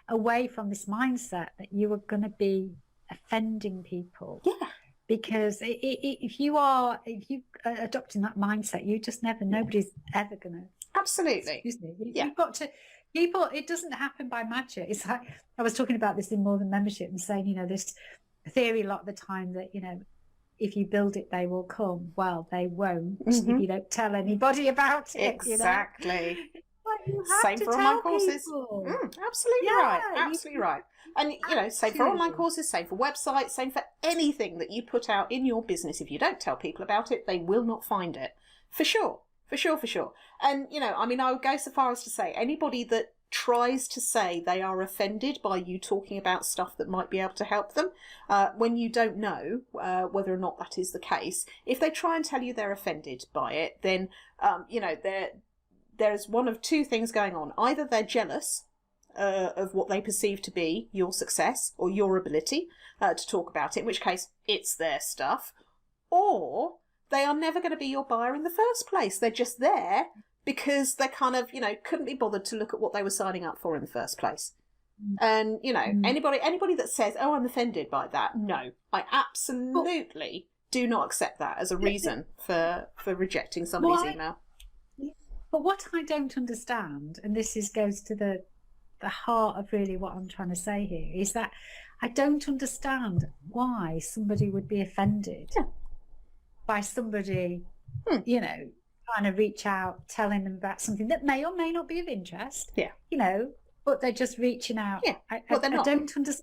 away from this mindset that you are going to be offending people. Yeah. Because if you are adopting that mindset, you just never, nobody's ever going to. Absolutely. Excuse me. You've got to, people, it doesn't happen by magic. It's like, I was talking about this in More Than Membership and saying, you know, this theory a lot of the time that, you know, if you build it, they will come. Well, they won't if you don't tell anybody about it. Exactly. You know? Same for online courses. Absolutely right. Absolutely right. And, you know, same for online courses, same for websites, same for anything that you put out in your business. If you don't tell people about it, they will not find it. For sure. For sure, for sure. And, you know, I mean, I would go so far as to say anybody that tries to say they are offended by you talking about stuff that might be able to help them, when you don't know whether or not that is the case, if they try and tell you they're offended by it, then, you know, there's one of two things going on. Either they're jealous of what they perceive to be your success or your ability to talk about it, in which case it's their stuff, or they are never going to be your buyer in the first place. They're just there because they kind of, you know, couldn't be bothered to look at what they were signing up for in the first place. And, you know, anybody that says, oh, I'm offended by that, no, I absolutely do not accept that as a reason for rejecting somebody's email. But what I don't understand, and this goes to the heart of really what I'm trying to say here, is that I don't understand why somebody would be offended by somebody, you know, trying to reach out, telling them about something that may or may not be of interest. Yeah. You know, but they're just reaching out. Yeah. I don't understand.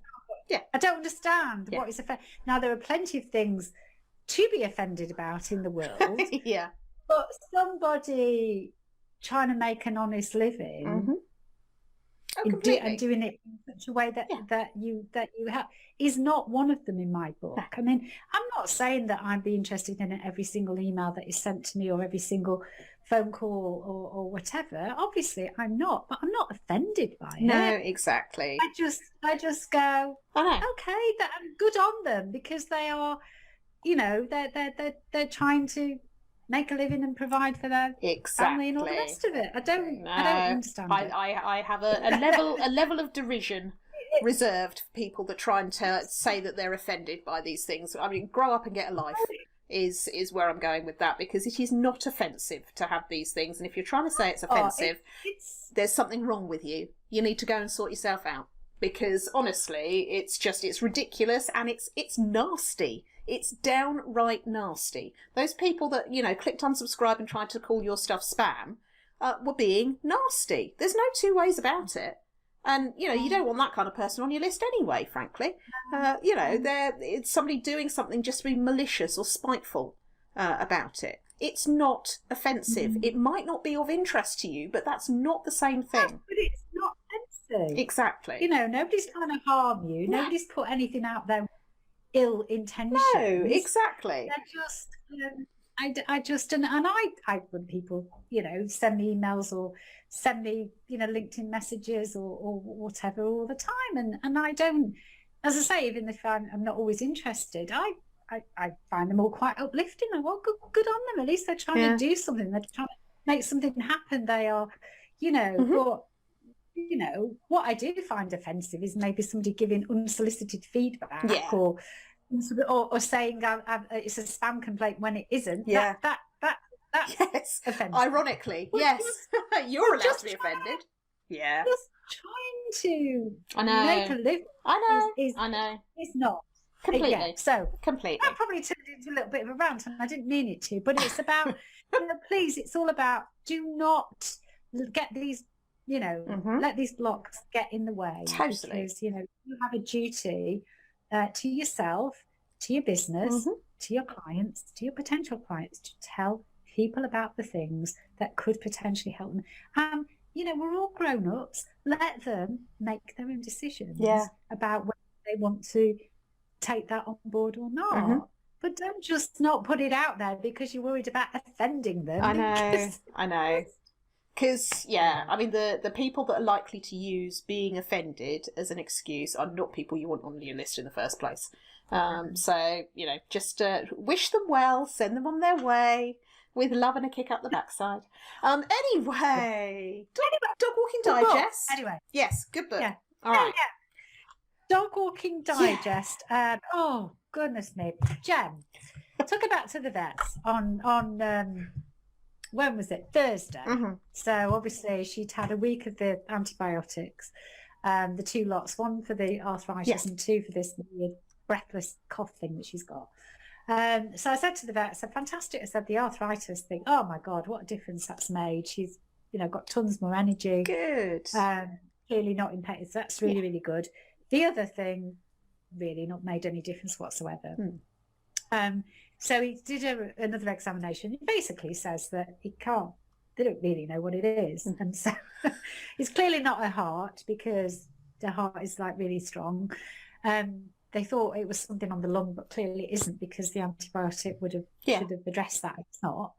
I don't understand what is offended. Now, there are plenty of things to be offended about in the world. But somebody trying to make an honest living and doing it in such a way that you have is not one of them in my book. I mean, I'm not saying that I'd be interested in every single email that is sent to me or every single phone call or whatever. Obviously, I'm not, but I'm not offended by it. No, exactly. I just go, okay, I'm good on them because they are, you know, they're trying to make a living and provide for their family and all the rest of it. I don't understand it. I have a level of derision reserved for people that try and say that they're offended by these things. I mean, grow up and get a life is where I'm going with that, because it is not offensive to have these things. And if you're trying to say it's offensive, there's something wrong with you. You need to go and sort yourself out, because honestly, it's ridiculous and it's nasty. It's downright nasty. Those people that, you know, clicked unsubscribe and tried to call your stuff spam were being nasty. There's no two ways about it. And, you know, you don't want that kind of person on your list anyway, frankly. You know, it's somebody doing something just to be malicious or spiteful about it. It's not offensive. It might not be of interest to you, but that's not the same thing. But it's not offensive. Exactly. You know, nobody's trying to harm you. No. Nobody's put anything out there ill intentions. No, exactly. They're just, I just, and I when people, you know, send me emails or send me, you know, LinkedIn messages or whatever all the time, and I don't as I say, even if I'm not always interested, I find them all quite uplifting. And well, good on them. At least they're trying to do something. They're trying to make something happen. They are, but, what I do find offensive is maybe somebody giving unsolicited feedback or saying it's a spam complaint when it isn't. Yeah. That's yes. offensive. Ironically, yes. You're allowed to be offended. Yeah. Just trying to make a living. I know. It's not. Completely. Yeah, so completely. That probably turned into a little bit of a rant, and I didn't mean it to, but it's about, please, it's all about, do not get these, let these blocks get in the way. Totally. Because, you have a duty to yourself, to your business, to your clients, to your potential clients, to tell people about the things that could potentially help them. We're all grown-ups. Let them make their own decisions about whether they want to take that on board or not. But don't just not put it out there because you're worried about offending them. I know. Because, I mean, the people that are likely to use being offended as an excuse are not people you want on your list in the first place. So, just wish them well, send them on their way with love and a kick up the backside. Anyway, Dog Walking Digest. Anyway. Yes, good book. Yeah. All right. Yeah. Dog Walking Digest. Oh, goodness me. Jen, took her back to the vets on when was it? Thursday. So obviously she'd had a week of the antibiotics, the 2 lots, one for the arthritis and 2 for this weird breathless cough thing that she's got. So I said to the vet, I said, fantastic. I said, the arthritis thing, oh my God, what a difference that's made. She's, got tons more energy. Good. Clearly not in pain. So that's really, really good. The other thing, really not made any difference whatsoever. So he did another examination. He basically says that they don't really know what it is. And so it's clearly not her heart because the heart is like really strong. They thought it was something on the lung, but clearly it isn't because the antibiotic should have addressed that. It's not.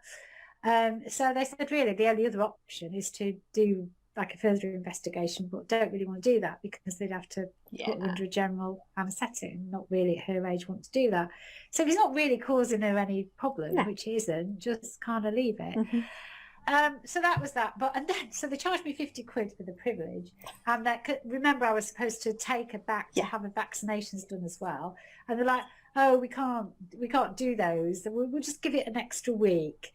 So they said really the only other option is to do like a further investigation, but don't really want to do that because they'd have to put her under a general anaesthetic and not really at her age want to do that. So if it's not really causing her any problem, which it isn't, just kind of leave it. So that was that. So they charged me 50 quid for the privilege. And remember, I was supposed to take her back to have her vaccinations done as well. And they're like, oh, we can't do those. We'll just give it an extra week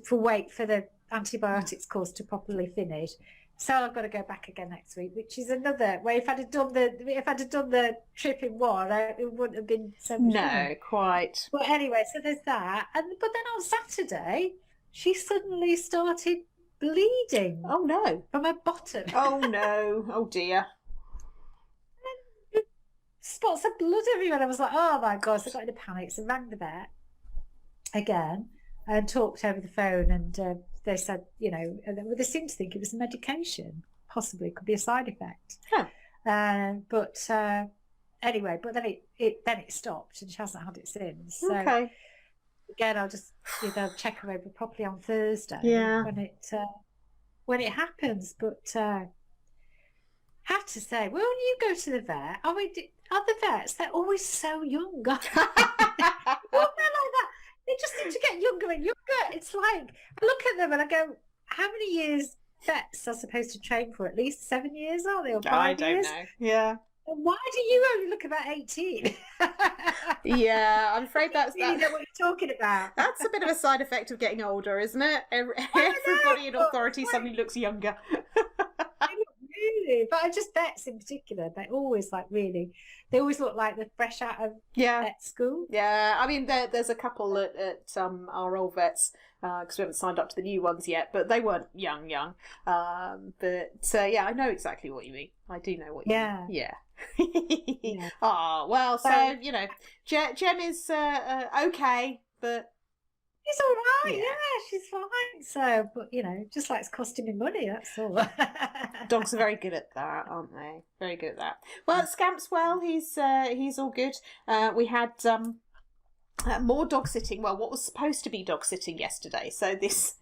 wait for the antibiotics course to properly finish. So I've got to go back again next week, which is another way. If I'd have done the trip in one, it wouldn't have been so much fun. Quite. But anyway, so there's that. But then on Saturday, she suddenly started bleeding. Oh no! From her bottom. Oh no! Oh dear! Spots of blood everywhere. I was like, oh my God! So I got in a panic. So I rang the vet again and talked over the phone, and they said, they seemed to think it was a medication. Possibly could be a side effect. But anyway, but then it stopped, and she hasn't had it since. So, okay. Again, I'll just check her over properly on Thursday when it happens. But have to say, when you go to the vet, other vets, they're always so young. Well, they're like that. They just seem to get younger and younger. It's like, I look at them and I go, how many years vets are supposed to train for? At least 7 years, are they? Or 5 years? I don't know. Yeah. Why do you only look about 18? Yeah, I'm afraid that's you know what you're talking about. That's a bit of a side effect of getting older, isn't it? Everybody in authority suddenly looks younger. Really, but I just vets in particular, they always they always look like they're fresh out of vet school. Yeah, I mean there's a couple at our old vets because we haven't signed up to the new ones yet, but they weren't young. But I know exactly what you mean. I do know what you mean. Yeah. Oh well, so Jem is okay, but she's all right. Yeah, she's fine. So, but just like it's costing me money. That's all. Dogs are very good at that, aren't they? Very good at that. Well, Scamp's well. He's all good. We had more dog sitting. Well, what was supposed to be dog sitting yesterday. So this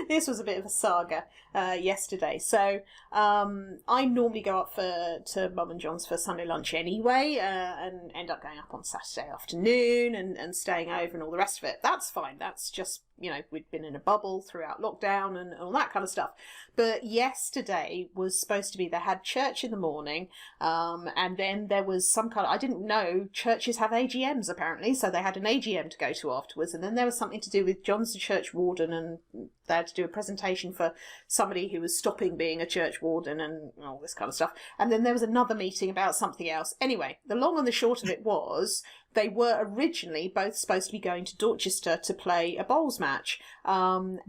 this was a bit of a saga yesterday. So I normally go up to Mum and John's for Sunday lunch anyway, and end up going up on Saturday afternoon and staying over and all the rest of it. That's fine. That's just, we'd been in a bubble throughout lockdown and all that kind of stuff. But yesterday was supposed to be, they had church in the morning, and then there was some kind of, I didn't know churches have AGMs apparently, so they had an AGM to go to afterwards, and then there was something to do with John's the church warden, and they had to do a presentation for somebody who was stopping being a church warden and all this kind of stuff. And then there was another meeting about something else. Anyway, the long and the short of it was, they were originally both supposed to be going to Dorchester to play a bowls match. And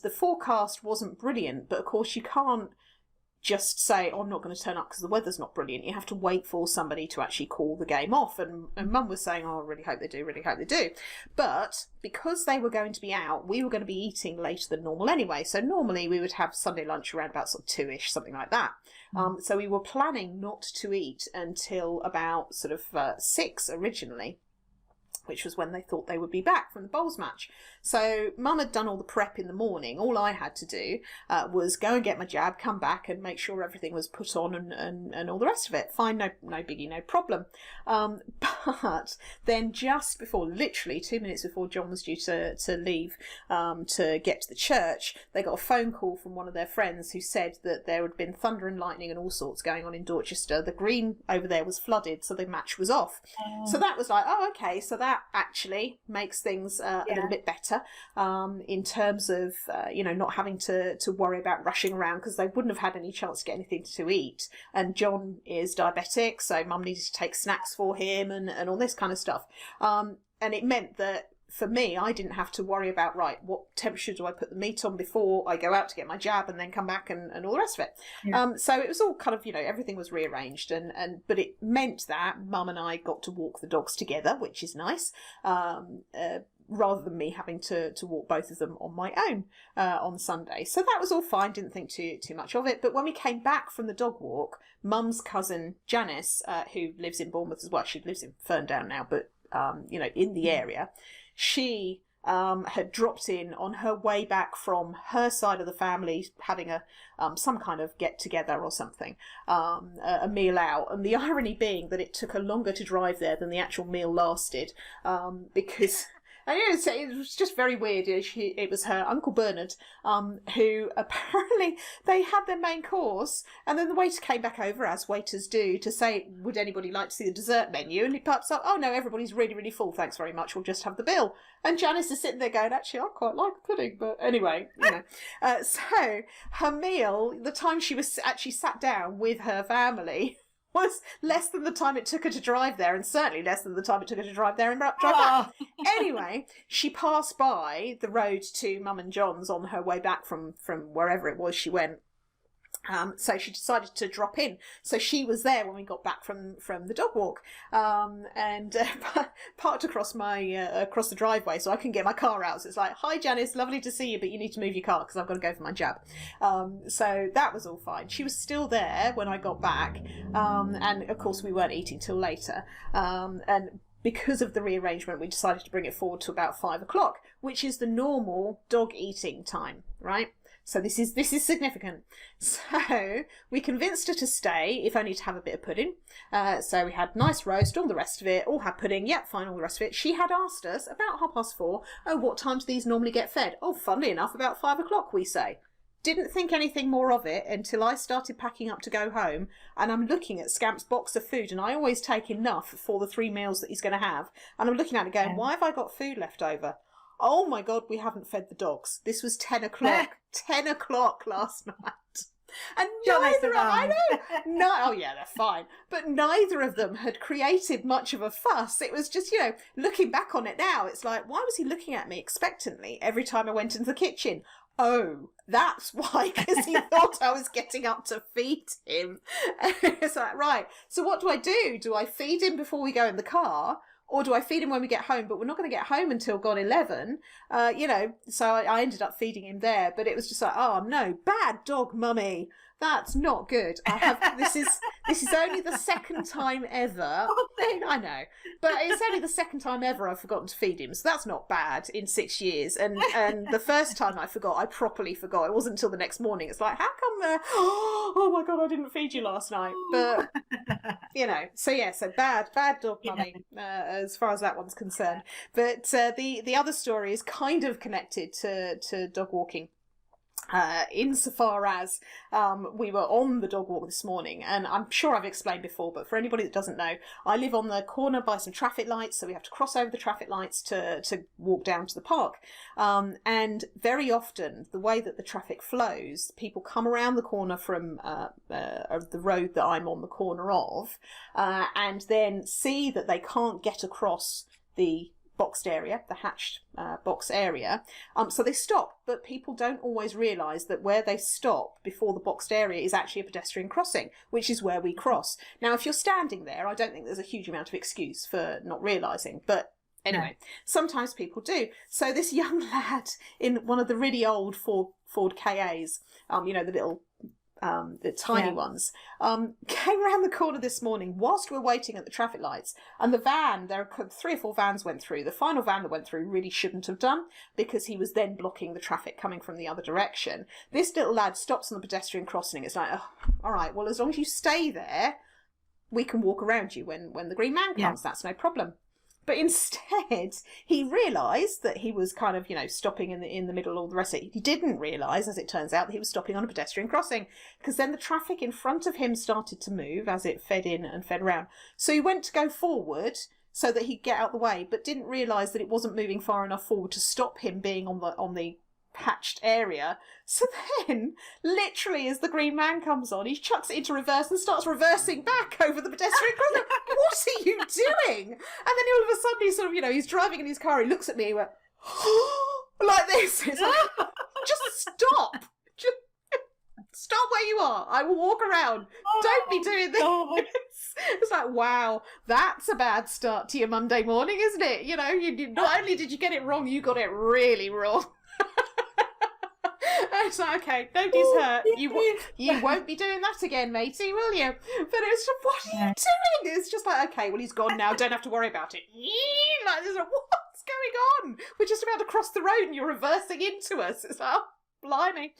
the forecast wasn't brilliant, but of course you can't just say, I'm not going to turn up because the weather's not brilliant. You have to wait for somebody to actually call the game off. And Mum was saying, I really hope they do, really hope they do. But because they were going to be out, we were going to be eating later than normal anyway. So normally we would have Sunday lunch around about sort of 2-ish, something like that. So we were planning not to eat until about sort of 6 originally, which was when they thought they would be back from the bowls match. So Mum had done all the prep in the morning. All I had to do was go and get my jab, come back and make sure everything was put on and all the rest of it. Fine, no biggie, no problem. But then just before, literally 2 minutes before John was due to leave to get to the church, they got a phone call from one of their friends who said that there had been thunder and lightning and all sorts going on in Dorchester. The green over there was flooded, so the match was off. So that was like, oh, okay, so that actually makes things a little bit better in terms of not having to worry about rushing around, because they wouldn't have had any chance to get anything to eat. And John is diabetic, so Mum needed to take snacks for him and all this kind of stuff. And it meant that for me, I didn't have to worry about, right, what temperature do I put the meat on before I go out to get my jab and then come back and all the rest of it. So it was all kind of, everything was rearranged, but it meant that Mum and I got to walk the dogs together, which is nice, rather than me having to walk both of them on my own on Sunday. So that was all fine, didn't think too much of it. But when we came back from the dog walk, Mum's cousin Janice, who lives in Bournemouth as well, she lives in Ferndown now, but in the area, she had dropped in on her way back from her side of the family having some kind of get together or something, a meal out. And the irony being that it took her longer to drive there than the actual meal lasted, because it was just very weird. It was her Uncle Bernard, who apparently they had their main course, and then the waiter came back over, as waiters do, to say, would anybody like to see the dessert menu? And he pops up, oh no, everybody's really, really full, thanks very much, we'll just have the bill. And Janice is sitting there going, actually, I quite like pudding, but anyway, so her meal, the time she was actually sat down with her family, was less than the time it took her to drive there, and certainly less than the time it took her to drive there and drive back. Anyway, she passed by the road to Mum and John's on her way back from wherever it was she went. So she decided to drop in. So she was there when we got back from the dog walk, and parked across the driveway so I can get my car out. So it's like, hi Janice, lovely to see you, but you need to move your car because I've got to go for my jab. So that was all fine. She was still there when I got back, and of course we weren't eating till later. And because of the rearrangement, we decided to bring it forward to about 5 o'clock, which is the normal dog eating time, right? So this is significant. So we convinced her to stay, if only to have a bit of pudding. So we had nice roast, all the rest of it, all had pudding, yep, fine, all the rest of it. She had asked us about 4:30, oh, what time do these normally get fed? Oh, funnily enough, about 5 o'clock, we say. Didn't think anything more of it until I started packing up to go home, and I'm looking at Scamp's box of food, and I always take enough for the 3 meals that he's going to have, and I'm looking at it going, why have I got food left over? Oh my God, we haven't fed the dogs. This was 10 o'clock. 10 o'clock last night. And neither of them, I know, oh yeah, they're fine. But neither of them had created much of a fuss. It was just, looking back on it now, it's like, why was he looking at me expectantly every time I went into the kitchen? Oh, that's why, because he thought I was getting up to feed him. It's like, right, so what do I do? Do I feed him before we go in the car? Or do I feed him when we get home? But we're not going to get home until gone 11, so I ended up feeding him there. But it was just like, oh no, bad dog mummy. That's not good. This is only the second time ever. I know, but it's only the second time ever I've forgotten to feed him, so that's not bad in 6 years. And the first time I forgot, I properly forgot. It wasn't until the next morning. It's like, how come? Oh my God, I didn't feed you last night. But so yeah, so bad dog mummy as far as that one's concerned. But the other story is kind of connected to dog walking. Insofar as we were on the dog walk this morning, and I'm sure I've explained before, but for anybody that doesn't know, I live on the corner by some traffic lights, so we have to cross over the traffic lights to walk down to the park. And very often, the way that the traffic flows, people come around the corner from the road that I'm on the corner of, and then see that they can't get across the boxed area, the hatched box area, so they stop, but people don't always realise that where they stop before the boxed area is actually a pedestrian crossing, which is where we cross. Now, if you're standing there, I don't think there's a huge amount of excuse for not realising, but anyway, sometimes people do. So this young lad in one of the really old Ford KAs, the little the tiny ones, came around the corner this morning whilst we're waiting at the traffic lights, and the van, there are 3 or 4 vans went through. The final van that went through really shouldn't have done, because he was then blocking the traffic coming from the other direction. This little lad stops on the pedestrian crossing. It's like, oh, all right, well, as long as you stay there, we can walk around you when the green man comes. That's no problem. But instead, he realised that he was kind of, stopping in the middle of all the rest of it. He didn't realise, as it turns out, that he was stopping on a pedestrian crossing, because then the traffic in front of him started to move as it fed in and fed around. So he went to go forward so that he'd get out the way, but didn't realise that it wasn't moving far enough forward to stop him being on the hatched area. So then, literally, as the green man comes on, he chucks it into reverse and starts reversing back over the pedestrian crossing. What are you doing? And then all of a sudden, he's sort of, he's driving in his car, he looks at me and went, like this. It's like, just stop. Just stop where you are. I will walk around. Don't be doing this. It's like, wow, that's a bad start to your Monday morning, isn't it? Not only did you get it wrong, you got it really wrong. It's like, okay, nobody's hurt. You won't be doing that again, matey, will you? But it's just, what are you doing? It's just like, okay, well, he's gone now. Don't have to worry about it. Like, there's like, what's going on? We're just about to cross the road and you're reversing into us. It's like, oh, blimey.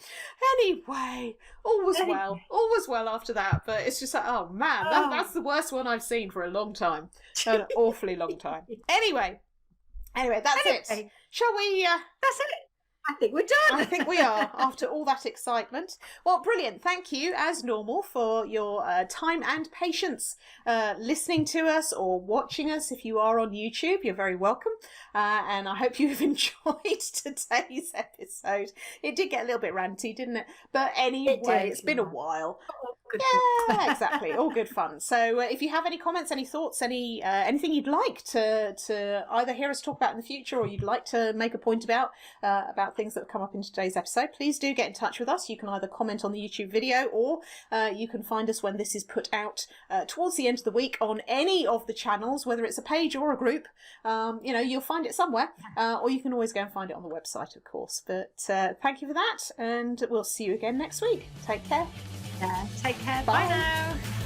Anyway, all was well. All was well after that. But it's just like, oh, man, that's the worst one I've seen for a long time. An awfully long time. Anyway, that's it. Shall we... That's it. I think we're done. I think we are, after all that excitement. Well, brilliant. Thank you, as normal, for your time and patience listening to us or watching us. If you are on YouTube, you're very welcome. And I hope you've enjoyed today's episode. It did get a little bit ranty, didn't it? But anyway, it's been a while. Yeah, exactly. All good fun. So if you have any comments, any thoughts, anything you'd like to either hear us talk about in the future, or you'd like to make a point about things that have come up in today's episode, please do get in touch with us. You can either comment on the YouTube video, or you can find us when this is put out towards the end of the week on any of the channels, whether it's a page or a group. You'll find it somewhere, or you can always go and find it on the website, of course. But thank you for that, and we'll see you again next week. Take care. Take care. Bye Bye now.